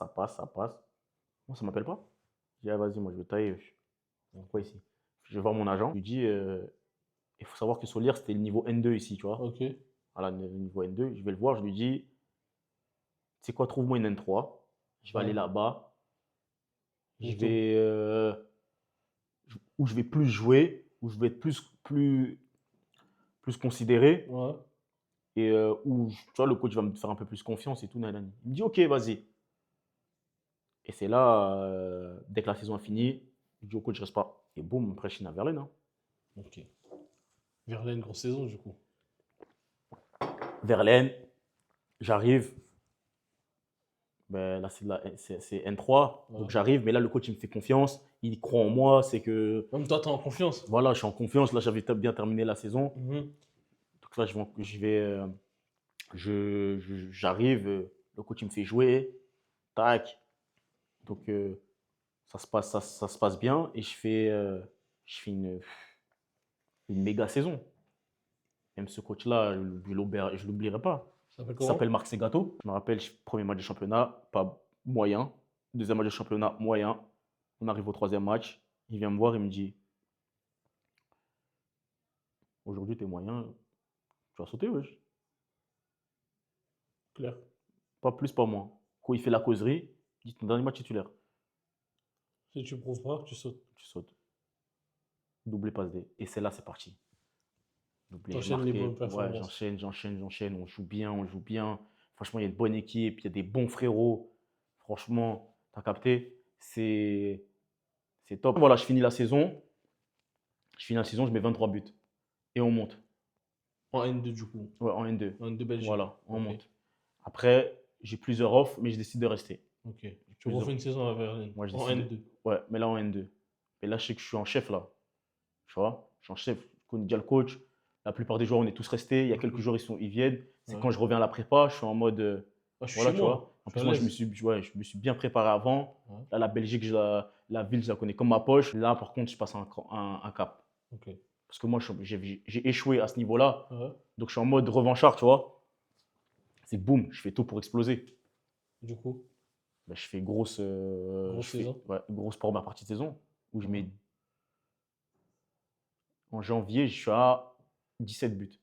Moi, ça m'appelle pas. Je dis, ah, vas-y, moi, je vais tailler. Quoi ici? Je vais voir mon agent. Je lui dis, il faut savoir que Solière, c'était le niveau N2 ici, tu vois. Ok. Voilà, le niveau N2. Je vais le voir, je lui dis, tu sais quoi, trouve-moi une N3. Je vais Ouais. aller là-bas. Et Je tout. vais, où je vais plus jouer, où je vais être plus considéré. Ouais. Et où, tu vois, le coach va me faire un peu plus confiance et tout. Nanani. Il me dit, ok, vas-y. Et c'est là, dès que la saison a fini, je dis au coach, je reste pas. Et boum, après, je signe à Verlaine. Hein. Ok. Verlaine, grosse saison, du coup. Verlaine, j'arrive. Ben, là, c'est N3. Ouais. Donc, j'arrive. Mais là, le coach, il me fait confiance. Il croit en moi. C'est que, Même toi, t'es en confiance. voilà, je suis en confiance. Là, j'avais bien terminé la saison. Mhm. Donc là, j'arrive. Le coach, il me fait jouer. Tac. Donc, ça se passe bien. Et je fais une méga saison. Même ce coach-là, je ne l'oublierai pas. Ça s'appelle Il comment? s'appelle Marc Segato. Je me rappelle, premier match de championnat, pas moyen. Deuxième match de championnat, moyen. On arrive au troisième match. Il vient me voir, il me dit, Aujourd'hui, t'es moyen, tu vas sauter, wesh. Clair. Pas plus, pas moins. Quand il fait la causerie, dis ton dernier match titulaire, Si tu prouves pas, tu sautes. tu sautes. Doublé passe D. Et c'est là, c'est parti. Doublé, T'enchaînes les marqué. bonnes Ouais, performances. j'enchaîne. On joue bien, on joue bien. Franchement, il y a une bonne équipe, il y a des bons frérots. Franchement, t'as capté? C'est top. Voilà, je finis la saison. Je mets 23 buts. Et on monte. En N2 du coup. Ouais, en N2. En N2 Belgique. Voilà, on Ok. monte. Après, j'ai plusieurs offres, mais je décide de rester. Ok. Tu Plusieurs. refais une saison à Verlaine. Moi, je En décide. N2. Ouais, mais là en N2. Et là, je sais que je suis en chef là. Tu vois, je suis en chef. Je connais déjà le coach. La plupart des joueurs, on est tous restés. Il y a quelques joueurs, ils viennent. C'est Ouais. quand je reviens à la prépa, je suis en mode. Ah, je suis Voilà, chez tu moi. vois. En Je plus, suis à moi, je l'aise. me suis bien préparé avant. Ouais. Là, la Belgique, la ville, je la connais comme ma poche. Là, par contre, je passe un cap. Ok. Parce que moi, j'ai échoué à ce niveau-là. Ouais. Donc, je suis en mode revanchard, tu vois. C'est boum, je fais tout pour exploser. Du coup. Ben, je fais grosse, Grosse je fais, saison. ouais, grosse première partie de saison où je Ouais. mets en janvier, je suis à 17 buts.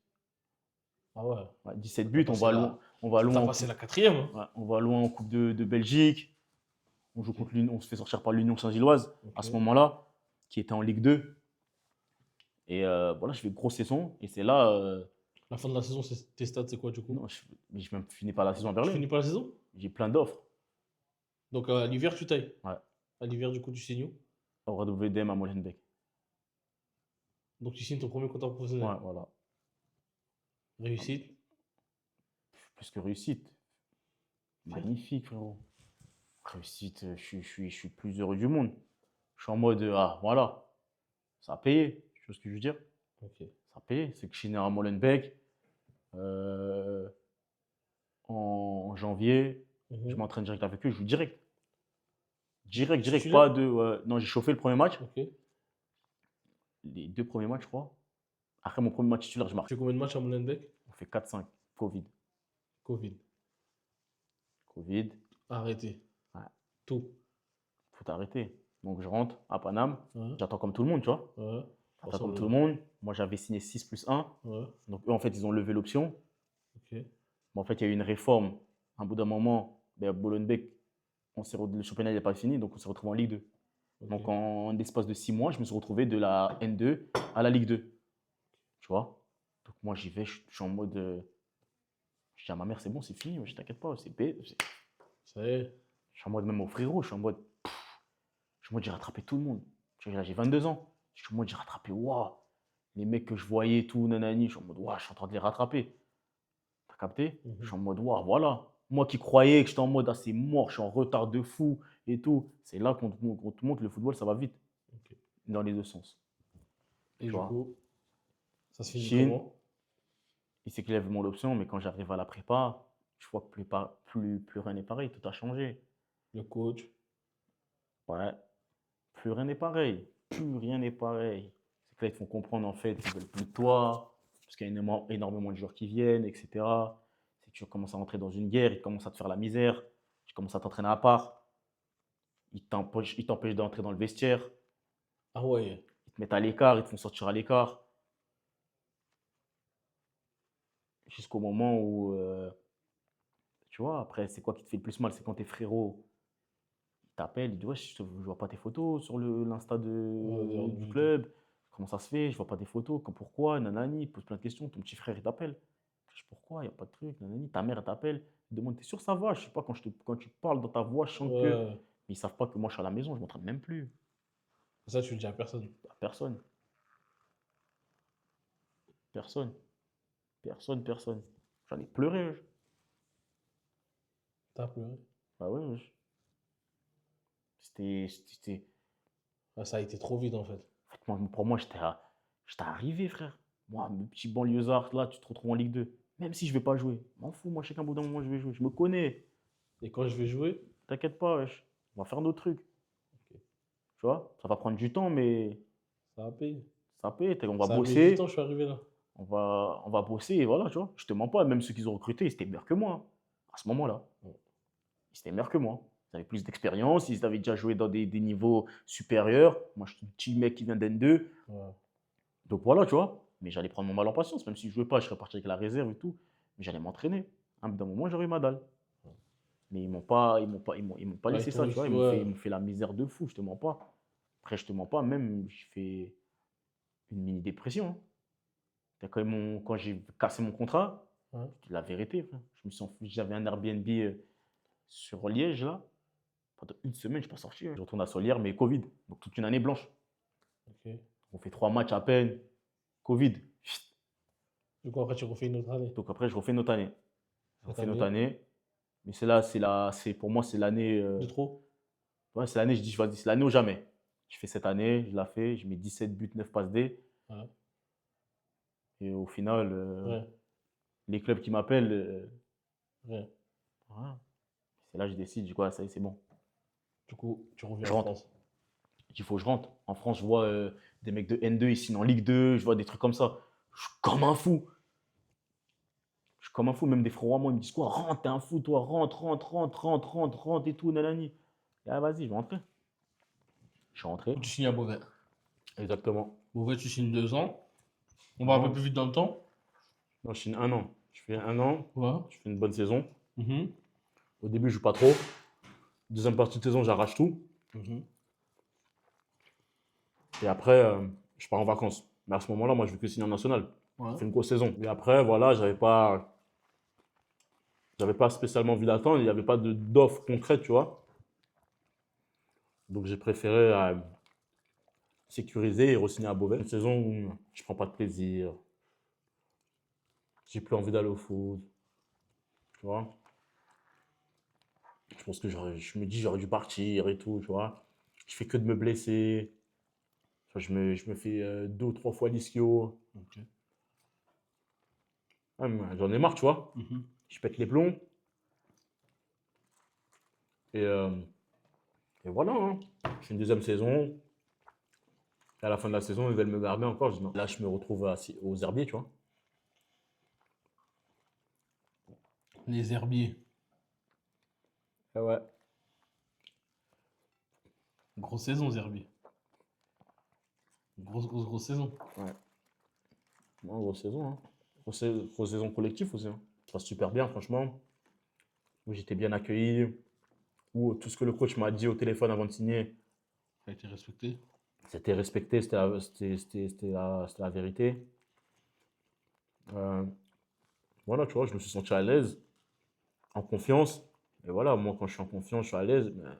Ah ouais. Ouais, 17 T'as buts, passé la- on va loin T'as en passé coupe, la 4e. Hein. ouais, on va loin en coupe de Belgique. On joue contre l'Union, on se fait sortir par l'Union Saint-Gilloise à ce Ok. moment-là, qui était en Ligue 2. Et voilà, je fais grosse saison. Et c'est là, La fin de la saison, tes stats, c'est quoi du coup? non, mais je ne finis pas la saison à Tu Berlin. finis pas la saison? J'ai plein d'offres. Donc à l'hiver, tu tailles. Ouais. À l'hiver, du coup, tu signes où? Au RWDM à Molenbeek. Donc tu signes ton premier contrat professionnel. Ouais, voilà. Réussite. Plus que réussite. Magnifique, frérot. Réussite, je suis le plus heureux du monde. Je suis en mode, ah, voilà, ça a payé. Tu vois ce que je veux dire? Ok. Ça a payé. C'est que je suis né à Molenbeek. euh, en janvier, je Mhm. m'entraîne direct avec eux, je joue direct. Direct, Titulaire? pas de. Non, j'ai chauffé le premier match. Ok. Les 2 premiers matchs, je crois. Après mon premier match titulaire, je marque. Tu fais combien de matchs à Molenbeek? On fait 4-5. Covid. Covid. Covid. Arrêté. Ouais. Tout. Faut arrêter. Donc je rentre à Paname. Ouais. J'attends comme tout le monde, tu vois. Ouais. J'attends comme tout le monde. Moi, j'avais signé 6+1. Ouais. Donc eux, en fait, ils ont levé l'option. Ok. Mais en fait, il y a eu une réforme. À un bout d'un moment, ben, Molenbeek, le championnat n'est pas fini, donc on s'est retrouvé en Ligue 2. Ok. Donc en l'espace de 6 mois, je me suis retrouvé de la N2 à la Ligue 2. Tu vois. Donc moi, j'y vais, je suis en mode. Je dis à ma mère, c'est bon, c'est fini, je t'inquiète pas, c'est B. Ça y est. Je suis en mode, même au frérot, je suis en mode, j'ai rattrapé tout le monde. Là, j'ai 22 ans. Je suis en mode, j'ai rattrapé, waouh. Les mecs que je voyais, tout, nanani, je suis en mode, waouh, je suis en train de les rattraper. T'as capté? Je suis en mode, waouh, voilà. Moi qui croyais que j'étais en mode, ah, c'est mort, je suis en retard de fou et tout. C'est là qu'on te montre que le football, ça va vite. Ok. Dans les deux sens. Et Tu du vois. coup, ça se finit Chine. comment? Il sait qu'il avait mon option, mais quand j'arrive à la prépa, je vois que plus rien n'est pareil, tout a changé. Le coach. Ouais, plus rien n'est pareil. Plus rien n'est pareil. C'est que là, ils te font comprendre en fait qu'ils veulent plus de toi, parce qu'il y a énormément de joueurs qui viennent, etc. C'est que tu commences à rentrer dans une guerre, ils commencent à te faire la misère, tu commences à t'entraîner à part, ils t'empêchent d'entrer dans le vestiaire, Ah ouais. ils te mettent à l'écart, ils te font sortir à l'écart. Jusqu'au moment où, tu vois, après, c'est quoi qui te fait le plus mal? C'est quand tes frérots t'appellent, ils disent, ouais, je vois pas tes photos sur l'Insta du club. Comment ça se fait? Je vois pas des photos. Pourquoi? Nanani, il pose plein de questions. Ton petit frère, il t'appelle. Je dis, pourquoi? Il n'y a pas de truc. Nanani. Ta mère, elle t'appelle. Elle demande, t'es sûr que ça va? Je sais pas, quand tu parles dans ta voix, je sens que. Ouais. Mais ils savent pas que moi, je suis à la maison, je m'entraîne même plus. Ça, tu le dis à personne. À personne. Personne. Personne. J'en ai pleuré. wesh. T'as pleuré. Bah ouais, wesh. C'était. Ah, ça a été trop vite en fait. Pour moi, j'étais arrivé, frère. Moi, mes petits banlieusards, là, tu te retrouves en Ligue 2. Même si je vais pas jouer. M'en fous, moi, je sais qu'à un bout d'un moment, je vais jouer. Je me connais. Et quand je vais jouer, T'inquiète pas, wesh. On va faire d'autres trucs. Tu vois, ça va prendre du temps, mais ça va payer. ça paye. On va Ça a mis bosser. du temps, je suis arrivé là. On va bosser et voilà, tu vois. Je te mens pas, même ceux qu'ils ont recrutés, ils étaient meilleurs que moi. À ce moment-là. Ils étaient meilleurs que moi. Ils avaient plus d'expérience, ils avaient déjà joué dans des niveaux supérieurs. Moi, je suis un petit mec qui vient d'N2. Ouais. Donc voilà, tu vois. Mais j'allais prendre mon mal en patience. Même si je ne jouais pas, je serais parti avec la réserve et tout. Mais j'allais m'entraîner. À un moment, j'aurais eu ma dalle. Mais ils m'ont pas Ouais, laissé ils ça, t'ont tu vois. laissé, Ils m'ont fait la misère de fou, je te mens pas. Après, je te mens pas, même, j'ai fait une mini-dépression, hein. Quand j'ai cassé mon contrat, Ouais. c'était la vérité, frère. Je me suis enfui. J'avais un Airbnb sur Liège, là. Pendant une semaine, je ne suis pas sorti, hein. Je retourne à Solière, mais Covid. Donc, toute une année blanche. Ok. On fait 3 matchs à peine. Covid. Du coup, après, tu refais une autre année. Donc, après, je refais notre année. Je Cette refais notre année. année. Mais pour moi, c'est l'année. De trop. Ouais, c'est l'année, je dis, vas-y, c'est l'année ou jamais. Je fais cette année, je la fais, je mets 17 buts, 9 passes D. Ouais. Et au final, Ouais. les clubs qui m'appellent, Ouais. voilà. C'est là que je décide, je dis quoi, ça y est, c'est bon. Du coup, tu reviens Je en rentre. France. Il faut que je rentre. En France, je vois des mecs de N2 ici en Ligue 2, je vois des trucs comme ça. Je suis comme un fou. Je suis comme un fou, même des frères à moi, ils me disent quoi, rentre, t'es un fou, toi, rentre et tout, nanani. Ah, vas-y, je vais rentrer. Je suis rentré. Tu signes à Beauvais. Exactement. Beauvais, tu signes 2 ans. On va un peu plus vite dans le temps. Non, je signe 1 an. Je fais 1 an, Ouais. je fais une bonne saison. Mhm. Au début, je joue pas trop. Deuxième partie de saison, j'arrache tout. Mhm. Et après, je pars en vacances. Mais à ce moment-là, moi, je veux que signer en national. Ouais. Je fais une grosse saison. Et après, voilà, j'avais pas spécialement envie d'attendre. Il n'y avait pas d'offre concrète, tu vois. Donc, j'ai préféré sécuriser et re-signer à Beauvais. Une saison où je prends pas de plaisir. J'ai plus envie d'aller au foot. Tu vois. Je pense que je me dis j'aurais dû partir et tout, tu vois. Je fais que de me blesser. Tu vois, je me fais 2 ou 3 fois l'ischio. Ok. Ouais, mais j'en ai marre, tu vois. Mhm. Je pète les plombs. Et, voilà, hein. Je fais une deuxième saison. Et à la fin de la saison, ils veulent me garder encore. Je dis non. Là, je me retrouve aux herbiers, tu vois. Les herbiers. Ah ouais. Grosse saison, aux herbiers. Grosse saison. Ouais. Non, grosse saison, hein. Grosse saison collective aussi, hein. Ça passe super bien, franchement. Où j'étais bien accueilli. Où tout ce que le coach m'a dit au téléphone avant de signer, Ça a été respecté. c'était respecté, c'était la vérité. Euh, voilà, tu vois, je me suis senti à l'aise, en confiance. Et voilà, moi, quand je suis en confiance, je suis à l'aise. Ben,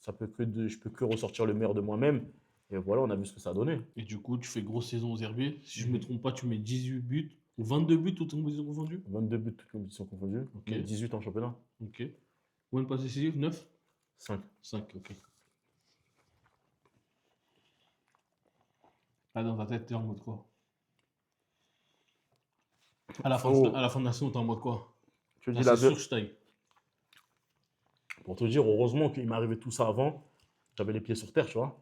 je peux que ressortir le meilleur de moi-même. Et voilà, on a vu ce que ça a donné. Et du coup, tu fais grosse saison aux herbiers. Si je ne me trompe pas, tu mets 18 buts ou 22 buts toutes compétitions confondues. 22 buts, toutes compétitions confondues. Ok. Mais 18 en championnat. Ok. Combien de passes décisives? 9? 5. 5, ok. Là, dans ta tête, t'es en mode quoi? À la fin de la saison, t'es en mode quoi? Je te Là, dis la c'est sûr vérité. que je taille. Pour te dire, heureusement qu'il m'arrivait tout ça avant. J'avais les pieds sur terre, tu vois.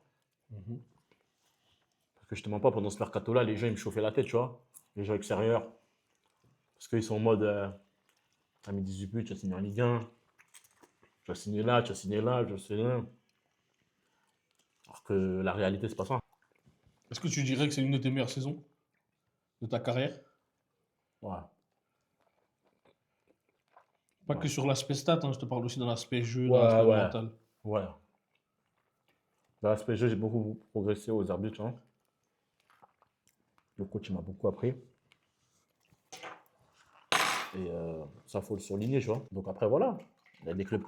Mhm. Parce que je te mens pas, pendant ce mercato-là, les gens, ils me chauffaient la tête, tu vois. Les gens extérieurs. Parce qu'ils sont en mode, t'as mis 18 buts, tu as signé en Ligue 1. Tu as signé là, tu as signé là, tu as signé là. Alors que la réalité, c'est pas ça. Est-ce que tu dirais que c'est une de tes meilleures saisons de ta carrière? Ouais. Pas que sur l'aspect stat, hein, je te parle aussi dans l'aspect jeu, dans Ouais, l'aspect ouais. mental. Ouais. Dans l'aspect jeu, j'ai beaucoup progressé aux arbitres, hein. Le coach, il m'a beaucoup appris. Et ça, faut le surligner, tu vois. Donc après, voilà. Il y a des clubs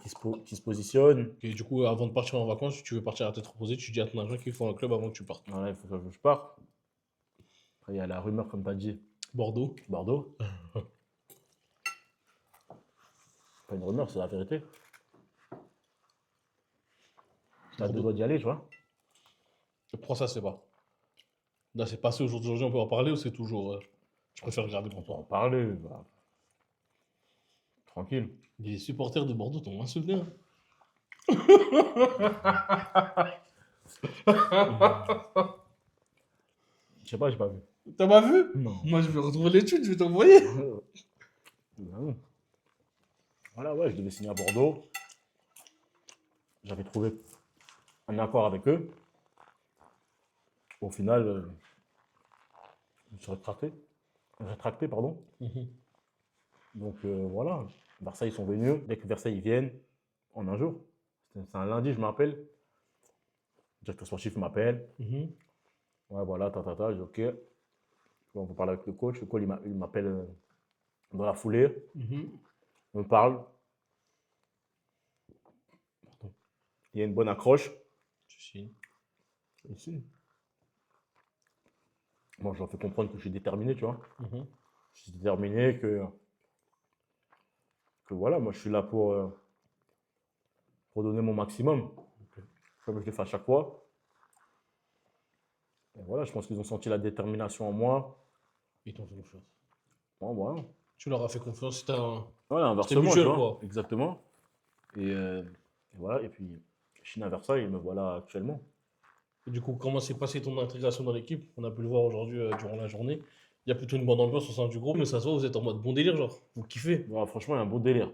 qui se positionnent. Et du coup, avant de partir en vacances, si tu veux partir à tête reposée, tu dis à ton agent qu'il faut un club avant que tu partes. Voilà, il faut que je parte. Après, il y a la rumeur, comme tu as dit, Bordeaux. Bordeaux. Pas une rumeur, c'est la vérité. T'as 2 doigts d'y aller, tu vois. Et pourquoi ça se fait pas? Là, c'est passé aujourd'hui, on peut en parler ou c'est toujours. Tu préfères garder pour On peut en toi? parler. Bah, tranquille. Les supporters de Bordeaux t'ont insulté, hein. Je sais pas, j'ai pas vu. T'as pas vu? Non. Moi, je vais retrouver l'étude, je vais t'envoyer. Non. Voilà, ouais, je devais signer à Bordeaux. J'avais trouvé un accord avec eux. Au final, Je me suis rétracté, pardon. Donc voilà, Versailles ils sont venus. Dès que Versailles ils viennent, en un jour, c'est un lundi, je m'appelle. Le directeur sportif m'appelle. Ouais, voilà, je dis ok. On va parler avec le coach. Le coach il m'appelle dans la foulée. On parle. Il y a une bonne accroche. Ici. Moi, je leur fais comprendre que je suis déterminé, tu vois. Je suis déterminé que voilà, moi je suis là pour donner mon maximum, comme je le fais à chaque fois. Et voilà, je pense qu'ils ont senti la détermination en moi. Ils t'ont fait confiance. Bon, voilà. Tu leur as fait confiance, Voilà, inversement, mutuel, tu vois. quoi. Exactement. Et voilà, et puis je suis né à Versailles et me voilà actuellement. Et du coup, comment s'est passée ton intégration dans l'équipe? On a pu le voir aujourd'hui durant la journée. Il y a plutôt une bonne ambiance au sein du groupe, mais ça se voit, vous êtes en mode bon délire, genre. Vous kiffez. Voilà, franchement, il y a un bon délire.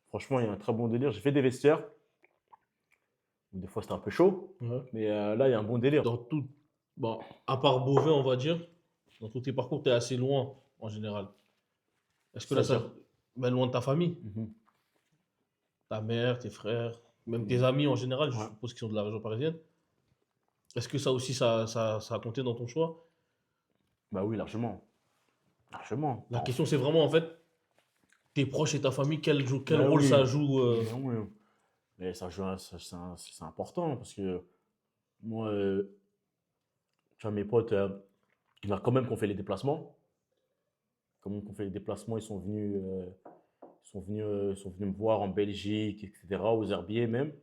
Franchement, il y a un très bon délire. J'ai fait des vestiaires. Des fois, c'était un peu chaud, Ouais. mais là, il y a un bon délire. Dans tout, bon, à part Beauvais, on va dire, dans tous tes parcours, tu es assez loin en général. Est-ce que là, C'est-à-dire ben, loin de ta famille, Mhm. ta mère, tes frères, même tes amis en général, je Ouais. suppose qu'ils sont de la région parisienne. Est-ce que ça aussi, ça a compté dans ton choix? Bah oui, largement. Largement. La question, c'est vraiment en fait, tes proches et ta famille, quel Bah rôle oui. ça joue Bah oui. Mais ça joue, c'est important parce que moi, tu vois, mes potes, il y en a quand même qui ont fait les déplacements. Quand même qui ont fait les déplacements, ils sont venus me voir en Belgique, etc., aux Herbiers même.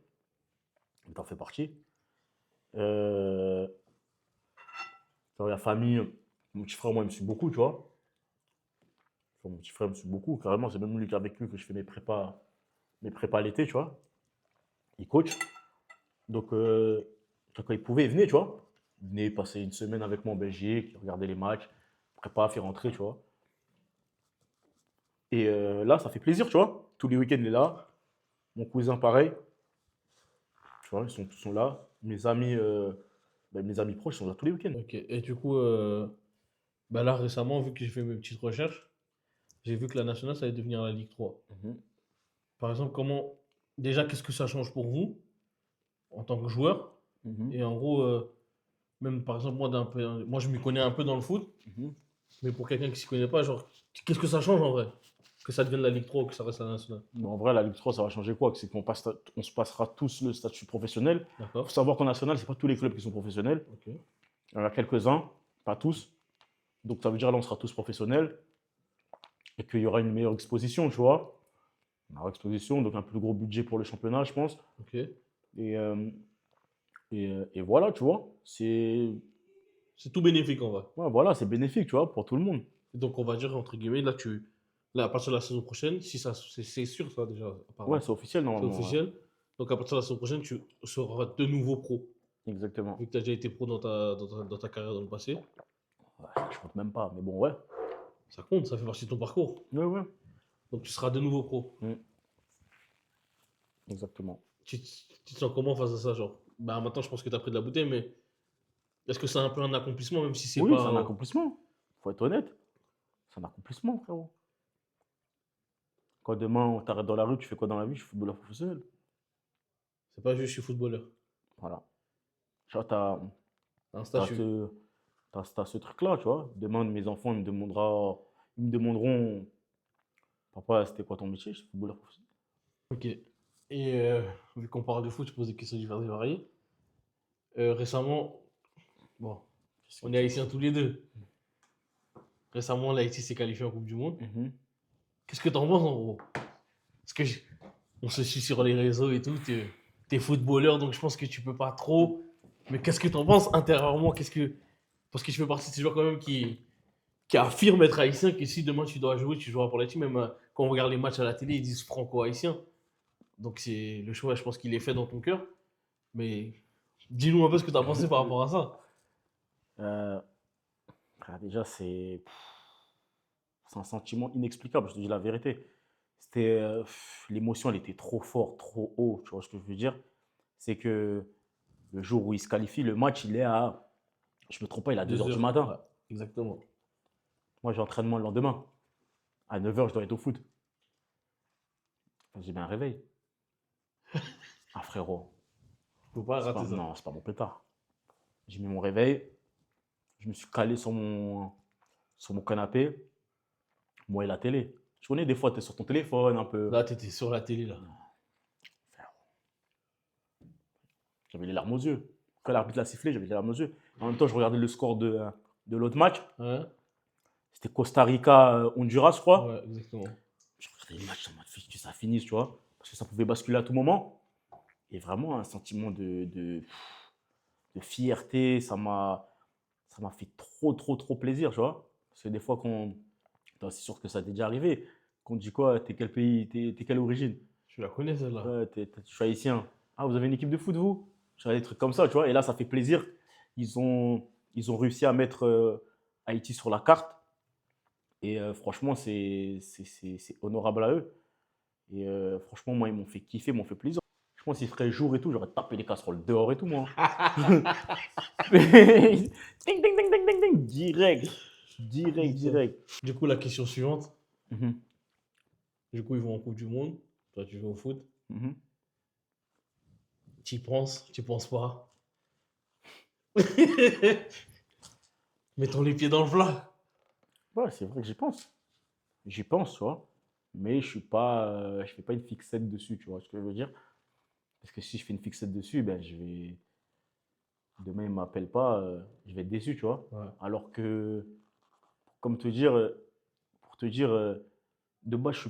Tu en fais partie. Dans la famille, mon petit frère, moi, il me suit beaucoup, tu vois. Enfin, mon petit frère me suit beaucoup, carrément. C'est même lui avec lui que je fais mes prépas l'été, tu vois. Il coach. Donc, quand il pouvait, il venait, tu vois. Il venait passer une semaine avec moi en Belgique, il regardait les matchs, prépa, fait rentrer, tu vois. Et là, ça fait plaisir, tu vois. Tous les week-ends, il est là. Mon cousin, pareil. Tu vois, ils sont là. Mes amis proches sont là tous les week-ends. Ok. Et du coup, bah là récemment, vu que j'ai fait mes petites recherches, j'ai vu que la nationale, ça allait devenir la Ligue 3. Mhm. Par exemple, déjà, qu'est-ce que ça change pour vous en tant que joueur? Mhm. Et en gros, même par exemple, moi je m'y connais un peu dans le foot, Mhm. mais pour quelqu'un qui s'y connaît pas, genre, qu'est-ce que ça change en vrai? Que ça devienne la Ligue 3 ou que ça reste la nationale? Mais en vrai, la Ligue 3, ça va changer quoi? C'est on se passera tous le statut professionnel. Il D'accord? faut savoir qu'en national, ce n'est pas tous les clubs qui sont professionnels. Ok. Il y en a quelques-uns, pas tous. Donc ça veut dire là, on sera tous professionnels et qu'il y aura une meilleure exposition, tu vois. Une meilleure exposition, donc un plus gros budget pour le championnat, je pense. Ok. Et voilà, tu vois. C'est tout bénéfique en vrai. Ouais, voilà, c'est bénéfique, tu vois, pour tout le monde. Et donc on va dire, entre guillemets, là à partir de la saison prochaine, si ça, c'est sûr ça déjà, apparemment. Ouais, c'est officiel C'est normalement. Ouais. officiel. Donc à partir de la saison prochaine, tu seras de nouveau pro. Exactement. Vu que tu as déjà été pro dans ta carrière dans le passé, Ouais, je compte même pas, mais bon, ouais. ça compte, ça fait partie de ton parcours. Ouais, ouais. Donc tu seras de nouveau pro. Exactement. Tu te sens comment face à ça, genre? Bah maintenant je pense que tu as pris de la bouteille, mais est-ce que c'est un peu un accomplissement, même si c'est Oui, pas. c'est un accomplissement. Faut être honnête. C'est un accomplissement, frérot. Quand demain, on t'arrête dans la rue, tu fais quoi dans la vie? Je suis footballeur professionnel. C'est pas juste je suis footballeur. Voilà. Tu vois, t'as Un statut. ce truc-là, tu vois. Demain, mes enfants, ils me demanderont, papa, c'était quoi ton métier? Je suis footballeur professionnel. Ok. Et vu qu'on parle de foot, je pose des questions diverses et variées. Récemment, bon, on est haïtiens tous les deux. Récemment, l'Haïti s'est qualifié en Coupe du Monde. Mhm. Qu'est-ce que t'en penses en gros? Parce que on se suit sur les réseaux et tout, t'es footballeur, donc je pense que tu peux pas trop. Mais qu'est-ce que t'en penses intérieurement? Parce que tu fais partie de ces joueurs quand même qui affirment être haïtien, que si demain tu dois jouer, tu joueras pour l'Haïti. Même quand on regarde les matchs à la télé, ils disent franco-haïtien. Donc c'est le choix, je pense qu'il est fait dans ton cœur. Mais dis-nous un peu ce que tu as pensé par rapport à ça. Déjà, c'est un sentiment inexplicable, je te dis la vérité. L'émotion, elle était trop forte, trop haut, tu vois ce que je veux dire? C'est que le jour où il se qualifie, le match, il est à, je me trompe pas, il est à 2h du matin. Ouais, exactement. Moi, j'ai entraînement le lendemain. À 9h, je dois être au foot. Enfin, j'ai bien un réveil. Ah, frérot. Faut pas rater ça. Non, c'est pas mon pétard. J'ai mis mon réveil. Je me suis calé sur mon canapé. Moi et la télé. Tu connais, des fois, tu es sur ton téléphone un peu. Là, t'étais sur la télé, là. J'avais les larmes aux yeux. Quand l'arbitre l'a sifflé, j'avais les larmes aux yeux. En même temps, je regardais le score de l'autre match. Ouais, C'était Costa Rica-Honduras, je crois. ouais, exactement. Je regardais le match en mode que ça finisse, tu vois. Parce que ça pouvait basculer à tout moment. Et vraiment, un sentiment de fierté. Ça m'a fait trop plaisir, tu vois. Parce que des fois, c'est sûr que ça t'est déjà arrivé. Qu'on te dit quoi, t'es quel pays, t'es quelle origine? Tu la connais, celle-là. Ouais, je suis haïtien. Ah, vous avez une équipe de foot, vous? Tu vois, des trucs comme ça, tu vois. Et là, ça fait plaisir. Ils ont réussi à mettre Haïti sur la carte. Et franchement, c'est honorable à eux. Et franchement, moi, ils m'ont fait kiffer, ils m'ont fait plaisir. Je pense qu'il ferait jour et tout, j'aurais tapé les casseroles dehors et tout, moi. Ding, ding, ding, ding, ding, ding. Direct. Du coup, la question suivante. Mhm, Du coup, ils vont en Coupe du Monde. Toi, tu joues au foot. mhm. Tu y penses? Tu penses pas? Mettons les pieds dans le plat. Ouais, c'est vrai que j'y pense. J'y pense, tu vois. Mais je fais pas une fixette dessus, tu vois ce que je veux dire. Parce que si je fais une fixette dessus, ben demain ils m'appellent pas, je vais être déçu, tu vois. Ouais. Alors que, pour te dire, de base, je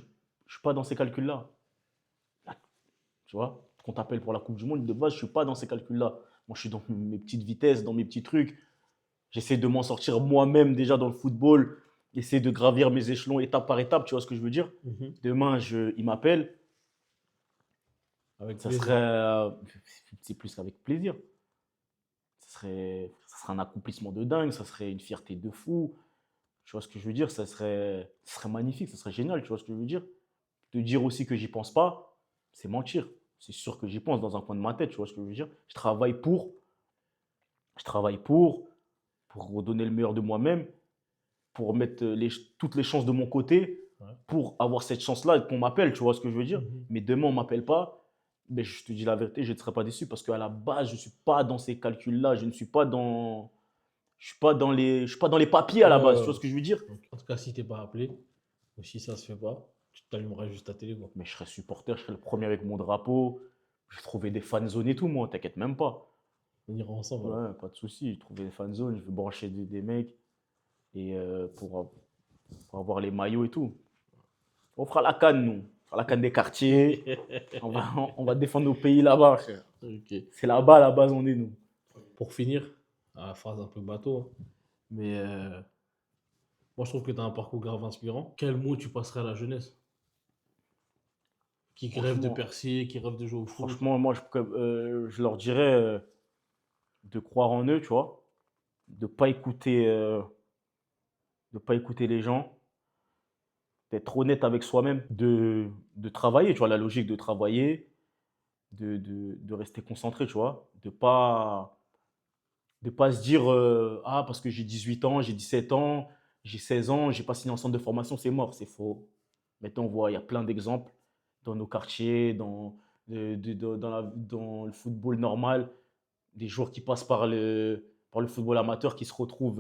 suis pas dans ces calculs-là. Tu vois, qu'on t'appelle pour la Coupe du Monde, de base, je suis pas dans ces calculs-là. Moi, je suis dans mes petites vitesses, dans mes petits trucs. J'essaie de m'en sortir moi-même déjà dans le football, essayer de gravir mes échelons étape par étape, tu vois ce que je veux dire. Demain, il m'appelle, Avec ça plaisir. serait, c'est plus qu'avec plaisir. Ça serait un accomplissement de dingue, ça serait une fierté de fou. Tu vois ce que je veux dire, ça serait magnifique, ça serait génial, tu vois ce que je veux dire. Te dire aussi que j'y pense pas, c'est mentir. C'est sûr que j'y pense dans un coin de ma tête, tu vois ce que je veux dire. Je travaille pour donner le meilleur de moi-même, pour mettre toutes les chances de mon côté, Ouais. pour avoir cette chance-là qu'on m'appelle, tu vois ce que je veux dire. Mhm. Mais demain, on ne m'appelle pas, ben, je te dis la vérité, je ne serai pas déçu parce qu'à la base, je ne suis pas dans ces calculs-là, je ne suis pas dans, je suis pas dans les papiers à la base, tu vois ce que je veux dire. Donc, en tout cas, si t'es pas appelé, ou si ça se fait pas, tu t'allumeras juste ta télé, quoi. Mais je serai supporter, je serai le premier avec mon drapeau, je vais trouver des fan zones et tout, moi, t'inquiète même pas. On ira ensemble. alors. Ouais, pas de souci, je vais trouver des fan zones, je vais brancher des mecs et pour avoir les maillots et tout. On fera la canne, nous. On fera la canne des quartiers. on va défendre nos pays là-bas, frère. Ok. C'est là-bas, à la base, on est nous. Pour finir, la phrase un peu bateau, hein, mais moi je trouve que tu as un parcours grave inspirant. Quel mot tu passerais à la jeunesse qui rêve de Franchement- percer, qui rêve de jouer au foot? Franchement, moi, je leur dirais de croire en eux, tu vois. De ne pas écouter, les gens. D'être honnête avec soi-même. De travailler, tu vois, la logique de travailler. De rester concentré, tu vois. De pas se dire ah, parce que j'ai 18 ans, j'ai 17 ans, j'ai 16 ans, j'ai pas signé en centre de formation, c'est mort, c'est faux. Maintenant, on voit, il y a plein d'exemples dans nos quartiers, dans le football normal, des joueurs qui passent par le football amateur qui se retrouvent,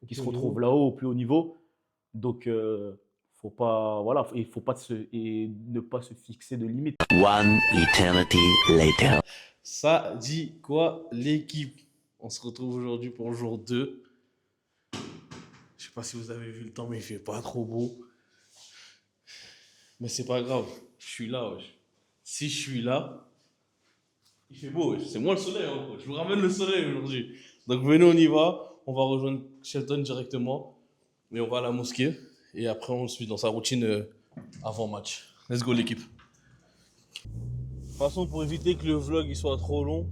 plus haut niveau. là-haut, au plus haut niveau. Donc, faut pas, voilà, il faut pas ne pas se fixer de limites. One eternity later. Ça dit quoi, l'équipe? On se retrouve aujourd'hui pour le jour 2. Je sais pas si vous avez vu le temps, mais il fait pas trop beau. Mais c'est pas grave, je suis là, wesh. Si je suis là, il fait beau, wesh. C'est moi le soleil, hein, je vous ramène le soleil aujourd'hui. Donc venez, on y va. On va rejoindre Shelton directement. Et on va à la mosquée. Et après, on suit dans sa routine avant match. Let's go, l'équipe. De toute façon, pour éviter que le vlog il soit trop long,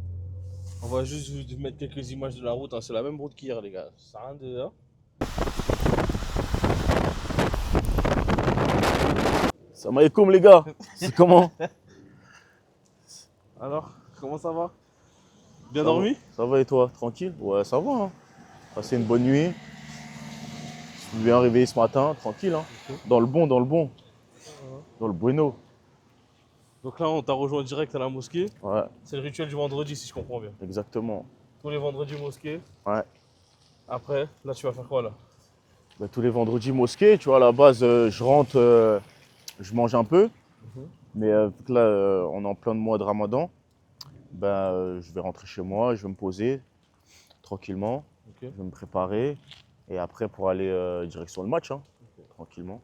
on va juste vous mettre quelques images de la route. Hein. C'est la même route qu'hier, les gars. Ça rien de là. Salam alaikum, les gars. C'est comment? Alors, comment ça va? Bien Ça dormi? va. Ça va et toi? Tranquille? Ouais, ça va. Hein. Passé une bonne nuit. Je me suis bien réveillé ce matin, tranquille, hein. Dans le bon, dans le bueno. Donc là, on t'a rejoint direct à la mosquée. Ouais, C'est le rituel du vendredi, si je comprends bien. exactement. Tous les vendredis mosquée. Ouais. Après, là, tu vas faire quoi là? Bah, tous les vendredis mosquée, tu vois, à la base, je rentre, je mange un peu. Mais vu que là, on est en plein de mois de Ramadan, ben, je vais rentrer chez moi, je vais me poser tranquillement, Ok. je vais me préparer. Et après, pour aller direction le match, hein, tranquillement.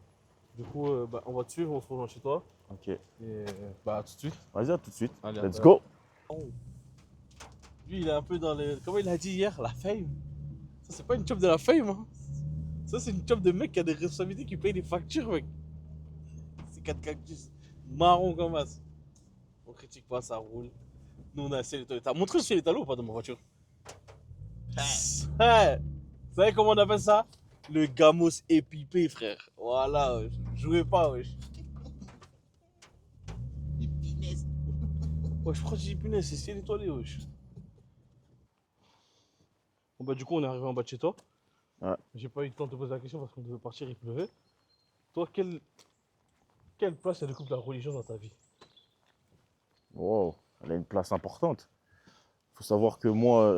Du coup, bah, on va te suivre, on se rejoint chez toi. Ok. Et bah, à tout de suite. Vas-y, à tout de suite. Allez, à Let's tout à go. Lui, il est un peu dans les. Comment il a dit hier? La fame. Ça, c'est pas une job de la fame, hein. Ça, c'est une job de mec qui a des responsabilités, qui paye des factures, mec. C'est 4 cactus. Marron comme as. On critique pas, ça roule. Nous, on a essayé les toilettes. T'as montré le l'étalon ou pas dans ma voiture? Hey. Vous savez comment on appelle ça? Le gamos épipé, frère. Voilà, wesh. Jouez pas, wesh. Les punaises. Ouais, je crois que j'ai dit punaise, c'est ciel étoilé, wesh. Bon, bah, du coup, on est arrivé en bas de chez toi. Ouais. J'ai pas eu le temps de te poser la question parce qu'on devait partir, il pleuvait. Toi, quelle place elle occupe la religion dans ta vie? Wow, elle a une place importante. Il faut savoir que moi,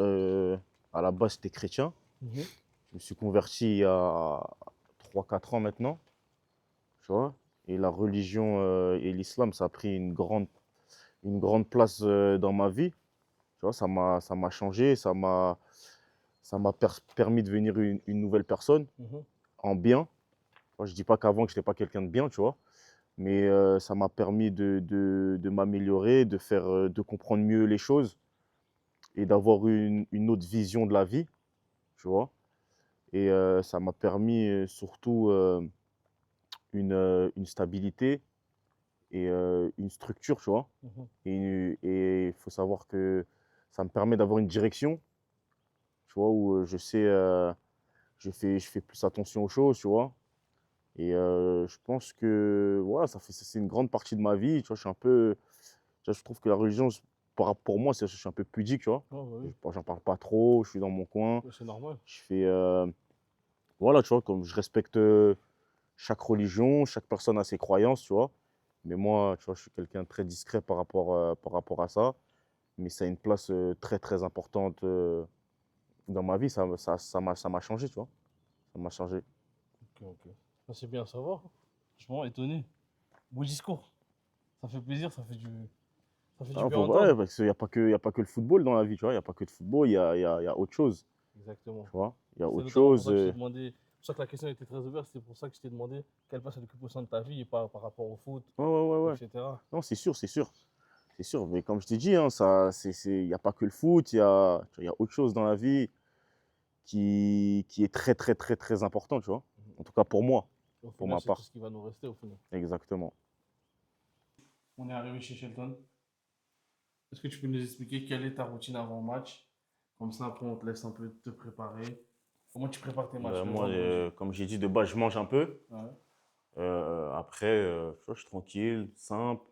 à la base, j'étais chrétien. Je me suis converti il y a 3-4 ans maintenant, tu vois. Et la religion et l'islam, ça a pris une grande place dans ma vie. Tu vois, ça m'a changé, ça m'a permis de devenir une nouvelle personne en bien. Moi, je dis pas qu'avant, que je n'étais pas quelqu'un de bien, tu vois. Mais ça m'a permis de m'améliorer, de faire, de comprendre mieux les choses et d'avoir une autre vision de la vie, tu vois. Et ça m'a permis surtout une stabilité et une structure, tu vois. Et il faut savoir que ça me permet d'avoir une direction, tu vois, où je sais, je fais plus attention aux choses, tu vois. Et je pense que voilà, c'est une grande partie de ma vie, tu vois. Je suis un peu, tu vois, je trouve que la religion, pour moi, je suis un peu pudique, tu vois. Oh, bah oui, J'en parle pas trop, je suis dans mon coin. ouais, c'est normal. Je fais, voilà, tu vois, comme je respecte chaque religion, chaque personne a ses croyances, tu vois. Mais moi, tu vois, je suis quelqu'un de très discret par rapport à ça. Mais ça a une place très, très importante dans ma vie. Ça m'a changé, tu vois. Ça m'a changé. Ok, ok. Ça, c'est bien à savoir. Franchement, étonné. Beau discours. Ça fait plaisir, ça fait du Ah, bien ouais, entendre. parce qu'il n'y a pas que, il y a pas que le football dans la vie, tu vois. Il n'y a pas que le football, il y a autre chose, Exactement. tu vois. Il y a C'est autre notamment pour chose. ça que je t'ai demandé. C'est pour ça que la question était très ouverte. C'est pour ça que je t'ai demandé quelle place elle occupe au sein de ta vie et pas par rapport au foot, Ouais. etc. Non, c'est sûr, c'est sûr. C'est sûr. Mais comme je t'ai dit, hein, il n'y a pas que le foot, il y a autre chose dans la vie qui est très, très, très, très important, tu vois. En tout cas pour moi, Au pour final, ma c'est tout part. ce qui va nous rester au final. Exactement. On est arrivé chez Shelton. Est-ce que tu peux nous expliquer quelle est ta routine avant match? Comme ça, après, on te laisse un peu te préparer. Comment tu prépares tes matchs Ben, le moi, vendredi? comme j'ai dit de base, je mange un peu. Ouais. Après, tu vois, je suis tranquille, simple.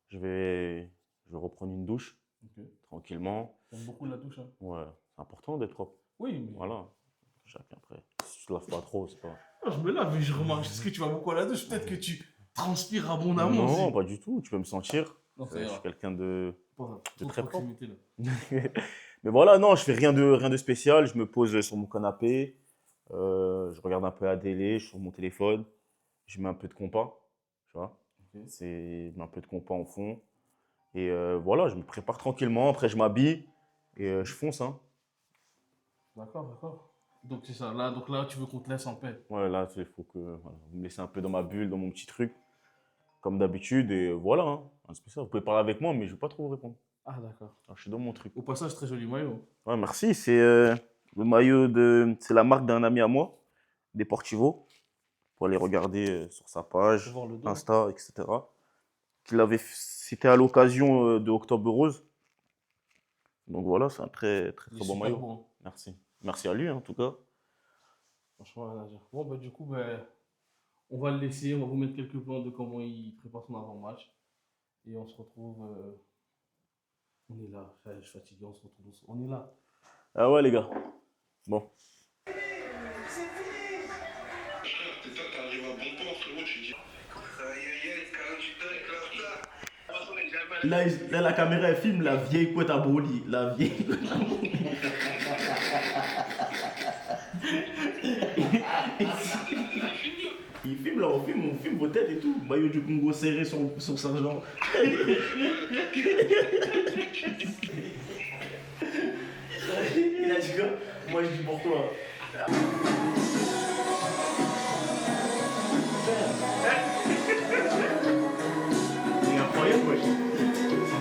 Je vais reprendre une douche, Ok. tranquillement. T'aimes beaucoup la douche, hein? Ouais, c'est important d'être propre. Oui, mais. Voilà. Chacun après. Si tu te laves pas trop, c'est pas. Ah, je me lave et je remarque juste que tu vas beaucoup à la douche. Peut-être que tu transpires abondamment Non, aussi. pas du tout. Tu peux me sentir. Non, ça Je suis ira. quelqu'un Pas de trop de très propre. proximité là. Mais voilà, non, je fais rien de spécial. Je me pose sur mon canapé. Je regarde un peu la télé, je suis sur mon téléphone. Je mets un peu de compas, tu vois. Ok. Je mets un peu de compas en fond. Et voilà, je me prépare tranquillement. Après, je m'habille et je fonce, hein. D'accord, d'accord. Donc c'est ça. Là, donc là, tu veux qu'on te laisse en paix. Ouais, là, il faut que voilà, vous me laissez un peu dans ma bulle, dans mon petit truc, comme d'habitude. Et voilà, hein. Un spécial. Vous pouvez parler avec moi, mais je ne vais pas trop vous répondre. Ah, d'accord. Alors, je suis dans mon truc. Au passage, très joli maillot. Ouais, merci. C'est le maillot de. C'est la marque d'un ami à moi, Deportivo. Pour aller regarder sur sa Faut page, voir le dos. Insta, etc. C'était à l'occasion de Octobre Rose. Donc voilà, c'est un très, très, Il est très bon super maillot. beau, hein. Merci. Merci à lui, hein, en tout cas. Franchement, rien à dire. Bon, bah, du coup, bah, on va le laisser. On va vous mettre quelques plans de comment il prépare son avant-match. Et on se retrouve. On est là. Je suis fatigué, on se retrouve. On est là. Ah ouais, les gars. Bon. Là, la caméra elle filme la vieille couette à Broly. La vieille couette à Broly. Il filme là, on filme vos têtes et tout. Maillot du Congo serré sur Saint-Jean. Il a dit quoi? Moi je dis pour toi. C'est incroyable, wesh.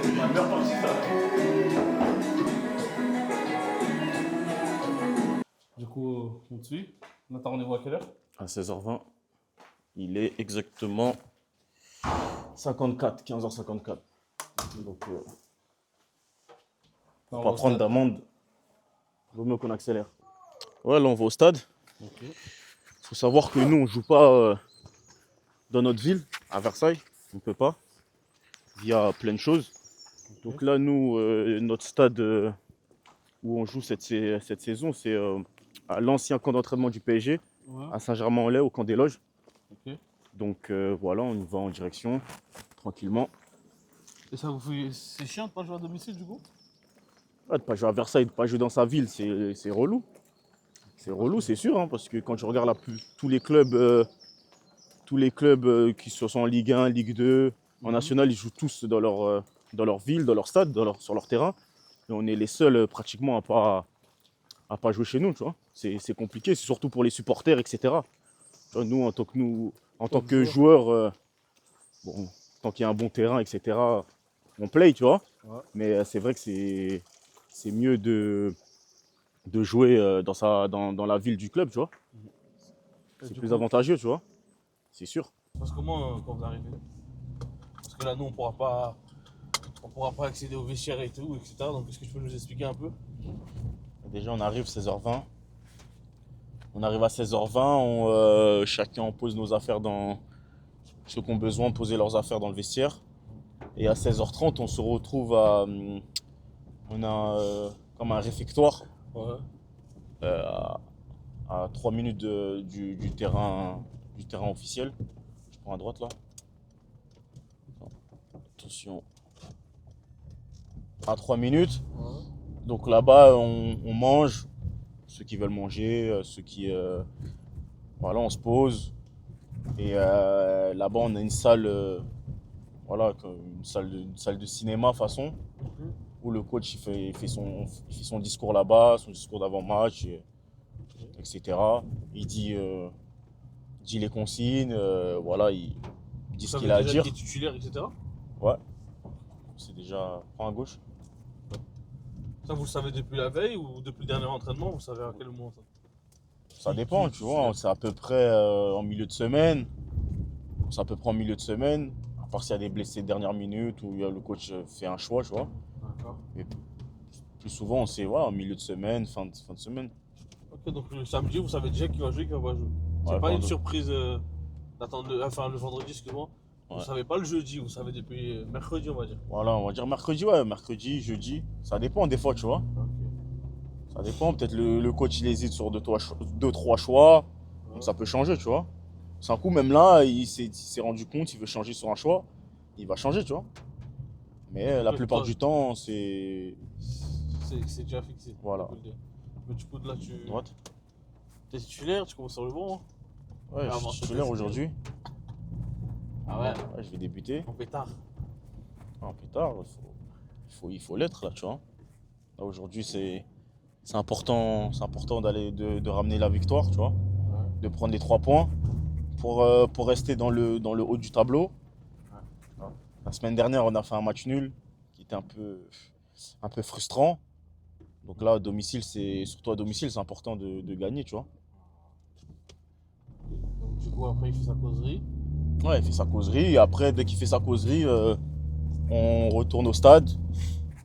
C'est la meilleure partie ça. Du coup, on te suit. On a ton rendez-vous à quelle heure? À 16h20, il est exactement 54, 15h54. Donc, pour pas prendre d'amende, il vaut mieux qu'on accélère. Ouais, là, on va au stade. Ok. Faut savoir que nous, on joue pas dans notre ville, à Versailles. On peut pas. Il y a plein de choses. Donc là, nous, notre stade où on joue cette saison, c'est à l'ancien camp d'entraînement du PSG, Ouais. à Saint-Germain-en-Laye, au camp des loges. Ok. Donc voilà, on y va en direction, tranquillement. Et ça vous fait. C'est chiant de pas jouer à domicile du coup? Ah, de pas jouer à Versailles, de pas jouer dans sa ville, c'est relou. C'est relou, c'est sûr, hein, parce que quand tu regardes tous les clubs qui sont en Ligue 1, Ligue 2, en National, ils jouent tous dans leur ville, dans leur stade, sur leur terrain. Et on est les seuls pratiquement à pas jouer chez nous, tu vois. C'est compliqué, c'est surtout pour les supporters, etc. Tu vois, nous, en tant que joueurs, bon, tant qu'il y a un bon terrain, etc., on play, tu vois. Ouais. Mais c'est vrai que c'est mieux de jouer dans la ville du club, tu vois. C'est plus avantageux, tu vois. C'est sûr. Parce que comment quand vous arrivez? Parce que là, nous, on pourra pas accéder aux vestiaires et tout, etc. Donc, est-ce que tu peux nous expliquer un peu? Déjà, on arrive 16h20. On arrive à 16h20, chacun pose nos affaires dans... Ceux qui ont besoin de poser leurs affaires dans le vestiaire. Et à 16h30, on se retrouve on a comme un réfectoire à 3 minutes du terrain officiel. Je prends à droite là. Attention. À 3 minutes. Donc là-bas, on mange. Ceux qui veulent manger, ceux qui... voilà, on se pose. Et là-bas, on a une salle, voilà, une salle de cinéma façon, où le coach il fait son discours là-bas, son discours d'avant-match, etc. Il dit les consignes, voilà, il dit ce qu'il a à dire. Qui est titulaire, etc. Ouais. C'est déjà... Prends à gauche. Ça, vous le savez depuis la veille ou depuis le dernier entraînement? Vous savez à quel moment ça? Ça dépend, tu vois, c'est à peu près en milieu de semaine. C'est à peu près en milieu de semaine, à part s'il y a des blessés de dernière minute ou le coach fait un choix, tu vois. D'accord. Mais plus souvent, c'est en milieu de semaine, fin de semaine. Ok, donc le samedi, vous savez déjà qui va jouer, qui va pas jouer. C'est Ouais, pas une surprise d'attendre le vendredi, excuse-moi. Ouais. Vous savez pas le jeudi, vous savez depuis mercredi, on va dire. Voilà, on va dire mercredi, ouais, mercredi, jeudi. Ça dépend des fois, tu vois. Ok. Ça dépend, peut-être le coach il hésite sur 2-3 choix, donc ça peut changer, tu vois. C'est un coup, même là, il s'est rendu compte, il veut changer sur un choix, il va changer, tu vois. Mais la plupart du temps, c'est... C'est déjà fixé. Voilà. Mais du coup, là, Droite. t'es titulaire, tu commences sur le banc. Hein. Ouais, je suis titulaire aujourd'hui. Ah ouais. Ouais, je vais débuter. En pétard. En pétard, il faut l'être, là, tu vois. Là, aujourd'hui, c'est important de ramener la victoire, tu vois. De prendre les 3 points pour rester dans le haut du tableau. La semaine dernière, on a fait un match nul qui était un peu frustrant. Donc là, surtout à domicile, c'est important de gagner, tu vois. Donc du coup, après, il fait sa causerie. Ouais, il fait sa causerie. Et après, dès qu'il fait sa causerie, on retourne au stade.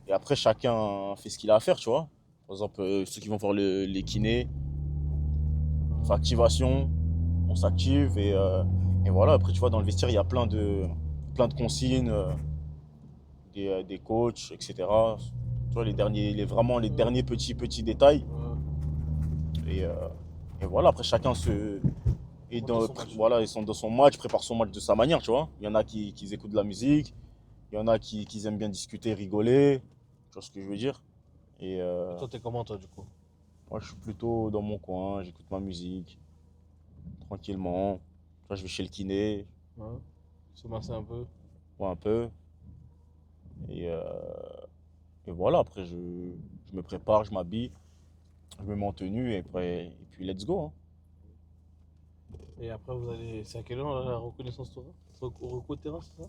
Et après, chacun fait ce qu'il a à faire, tu vois. Par exemple, ceux qui vont faire les kinés, on fait activation, on s'active et voilà. Après, tu vois, dans le vestiaire, il y a plein de consignes, des coachs, etc. Tu vois, les derniers petits détails. Et voilà, après, chacun se Et Dans son match. voilà, ils sont dans son match, préparent son match de sa manière, tu vois. Il y en a qui écoutent de la musique, il y en a qui aiment bien discuter, rigoler, tu vois ce que je veux dire. Et Toi, t'es comment, toi, du coup? moi, je suis plutôt dans mon coin, j'écoute ma musique, tranquillement. Là, je vais chez le kiné, Ouais. Se masser un peu. moi un peu. Et, voilà, après, je me prépare, je m'habille, je me mets en tenue, et puis let's go, hein. Et après, vous allez. C'est à quelle heure la reconnaissance terrain? Reco terrain, c'est ça?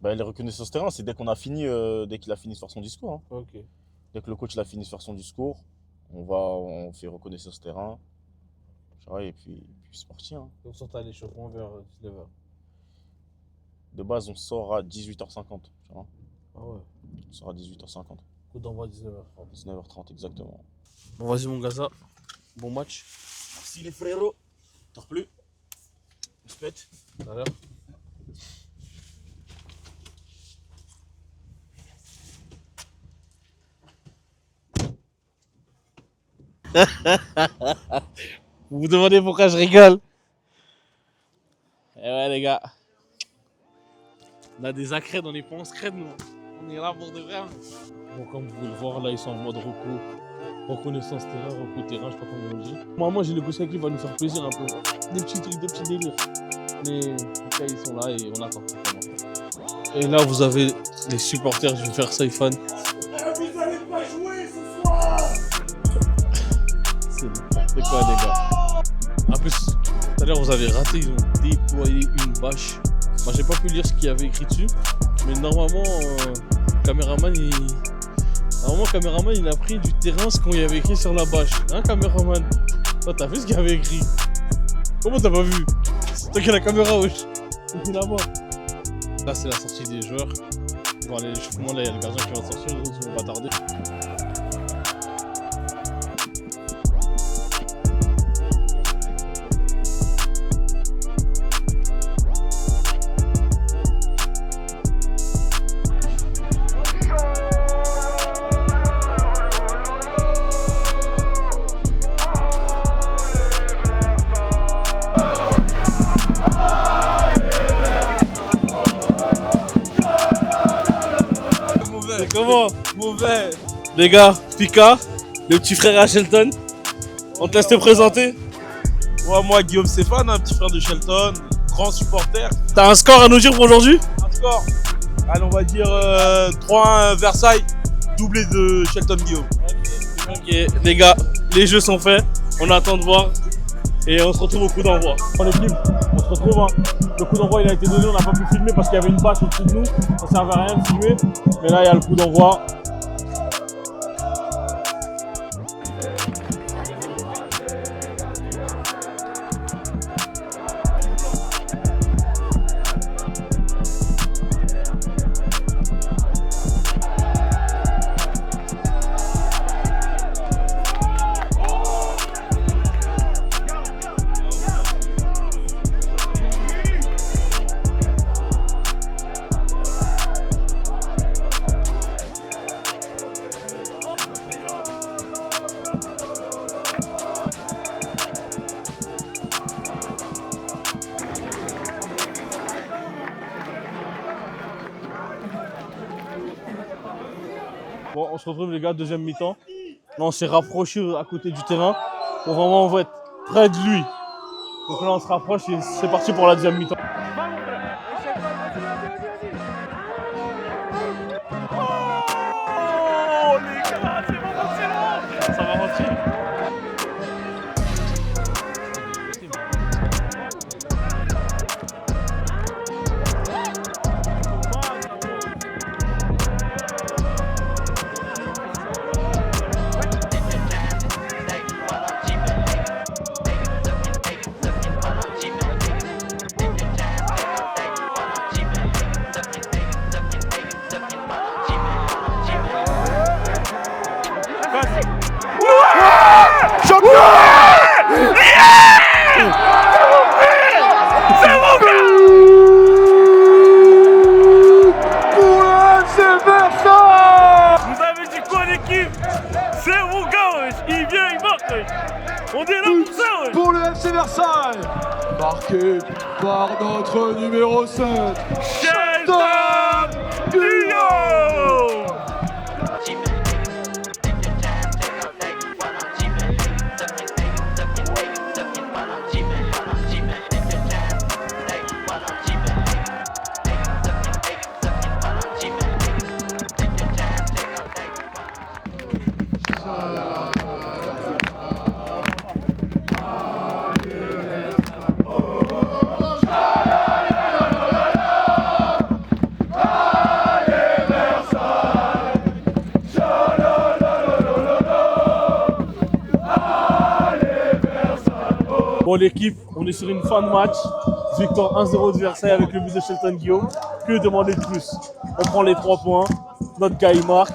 Bah, les reconnaissances terrain, c'est dès qu'on a fini, dès qu'il a fini de faire son discours, hein. Ok. Dès que le coach il a fini de faire son discours, on fait reconnaissance terrain. Et puis c'est parti, hein. Vous sortez à l'échauffement vers 19h. De base, on sort à 18h50. Tu vois. Ah ouais. On sort à 18h50. Coup d'envoi 19h30. 19h30, exactement. Bon, vas-y, mon Gaza. Bon match. Merci les frérots. T'as replu? Respect. Tout à l'heure. Vous vous demandez pourquoi je rigole? Eh ouais, les gars. On a des accrèdes, on n'est pas en scred, nous. On est là pour de vrai. Bon, comme vous pouvez le voir, là, ils sont en mode reco. Reconnaissance terrain, reco terrain, je sais pas comment on dit. Moi, j'ai négocié avec lui, il va nous faire plaisir un peu. Des petits trucs, des petits délires. Mais en tout cas, ils sont là et on attend. Et là, vous avez les supporters du Versailles fan. Vous allez pas jouer ce soir! C'est n'importe quoi, les gars. En plus, tout à l'heure, vous avez raté, ils ont déployé une bâche. Moi, j'ai pas pu lire ce qu'il y avait écrit dessus. Mais normalement, caméraman, il a pris du terrain ce qu'on y avait écrit sur la bâche. Hein, caméraman? Toi, t'as vu ce qu'il y avait écrit? Comment t'as pas vu? C'est toi qui as la caméra, wesh. C'est là-bas. Là, c'est la sortie des joueurs. Pour aller à l'échauffement, là, il y a le gardien qui va sortir, les autres, ils vont pas tarder. C'est comment? Mauvais. Les gars, Pika, le petit frère à Shelton. On te laisse te présenter. Ouais, moi, Guillaume Stéphane, un petit frère de Shelton, grand supporter. T'as un score à nous dire pour aujourd'hui? Un score, allez, on va dire 3-1 Versailles, doublé de Shelton Guillaume. Ok, les gars, les jeux sont faits. On attend de voir. Et on se retrouve au coup d'envoi. En équipe, on se retrouve. Hein. Le coup d'envoi il a été donné, on n'a pas pu filmer parce qu'il y avait une bâche au-dessus de nous. Ça servait à rien de filmer. Mais là, il y a le coup d'envoi. Bon, on se retrouve les gars, deuxième mi-temps. Là, on s'est rapproché à côté du terrain pour vraiment on va être près de lui. Donc là, on se rapproche et c'est parti pour la deuxième mi-temps. Oh les gars, c'est bon, ça va rentrer. Vous avez dit quoi l'équipe? C'est mon gars, wesh. Il vient, il marque, wesh. On est là pour ça, ouais. Pour le FC Versailles. Marqué par notre numéro 7. Shelton Guillaume. Bon l'équipe, on est sur une fin de match. Victoire 1-0 de Versailles avec le but de Shelton Guillaume. Que demander de plus? On prend les 3 points, notre gars il marque.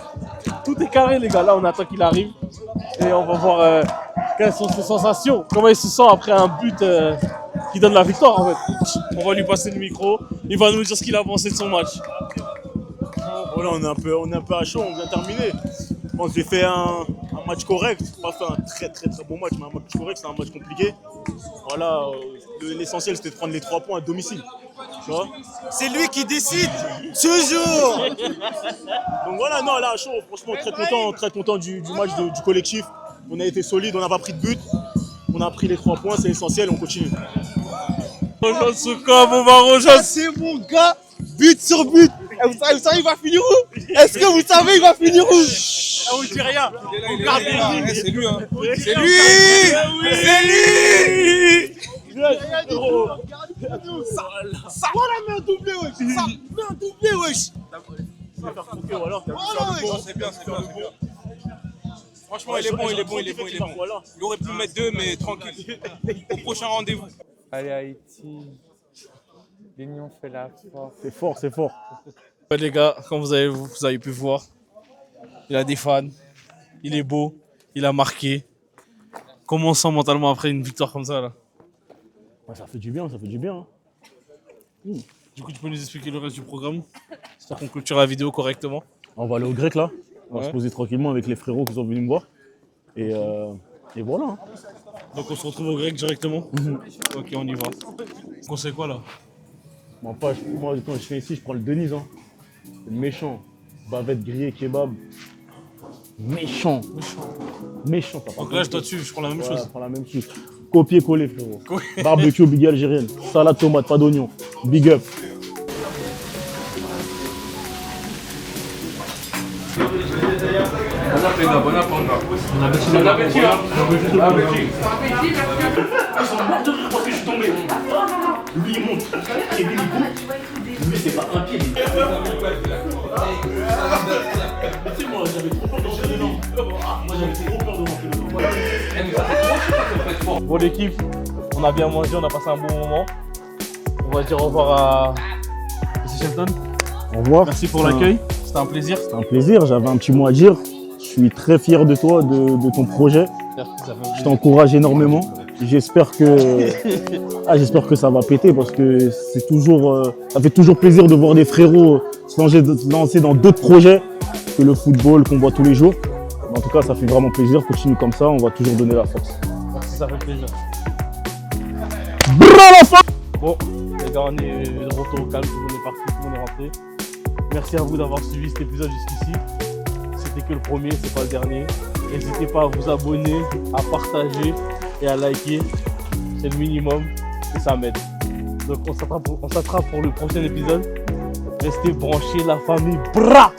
Tout est carré les gars, là on attend qu'il arrive. Et on va voir quelles sont ses sensations. Comment il se sent après un but qui donne la victoire en fait. On va lui passer le micro, il va nous dire ce qu'il a pensé de son match. Voilà, on est un peu à chaud, on vient terminer. Bon, j'ai fait un match correct, pas fait un très bon match, mais un match correct, c'est un match compliqué. Voilà, l'essentiel c'était de prendre les 3 points à domicile. Tu vois? C'est lui qui décide, toujours. Donc voilà, non, là, chaud, franchement, très content du match du collectif. On a été solide, on n'a pas pris de but. On a pris les 3 points, c'est essentiel, on continue. Rejoindre ce camp, on va rejoindre. C'est mon gars, but sur but. Et vous savez, il va finir où? Est-ce que vous savez, il va finir où? On ne dit rien. On garde les lignes. C'est lui, hein. C'est lui. C'est lui. Ça voilà, mets un doublé, wesh. Ça, mets un doublé, wesh. C'est bien. Franchement, il est bon. Il aurait pu mettre 2, mais tranquille. Au prochain rendez-vous. Allez Haïti, l'union fait la force. C'est fort. Ouais, les gars, comme vous avez pu voir, il a des fans, il est beau, il a marqué. Comment on sent mentalement après une victoire comme ça là? Ouais, ça fait du bien. Hein. Du coup, tu peux nous expliquer le reste du programme? J'espère qu'on clôture la vidéo correctement. On va aller au grec là. On va Ouais. se poser tranquillement avec les frérots qui sont venus me voir. Et voilà. Hein. Donc on se retrouve au grec directement. Ok, on y va. On sait quoi là? Moi, quand je fais ici, je prends le Denise. Hein. C'est méchant. Bavette grillée, kebab. Méchant. Donc là, je dois dessus, je prends la même chose. Je prends la même chose. Copier-coller, frérot. Barbecue, big algérienne. Salade tomate, pas d'oignon. Big up. Bon appétit. Ils sont morts de rire parce que je suis tombé. Lui, il monte. Kevin, il monte. Lui, c'est pas un pied. Tu sais, moi, j'avais trop peur de rentrer dedans. Bon l'équipe, on a bien mangé, on a passé un bon moment. On va dire au revoir à M. Shelton. Au revoir. Merci pour l'accueil, c'était un plaisir. C'était un plaisir, j'avais un petit mot à dire. Je suis très fier de toi, de ton projet. Merci, ça fait Je plaisir. t'encourage énormément. J'espère que ça va péter parce que c'est toujours, ça fait toujours plaisir de voir des frérots se lancer dans d'autres projets que le football qu'on voit tous les jours. En tout cas, ça fait vraiment plaisir. Continue comme ça, on va toujours donner la force. Merci, ça fait plaisir. Bravo! Bon, les gars, on est de retour au calme, tout le monde est parti, tout le monde est rentré. Merci à vous d'avoir suivi cet épisode jusqu'ici. C'était que le premier, c'est pas le dernier. N'hésitez pas à vous abonner, à partager et à liker. C'est le minimum et ça m'aide. Donc on s'attrape pour le prochain épisode. Restez branchés, la famille. Bra!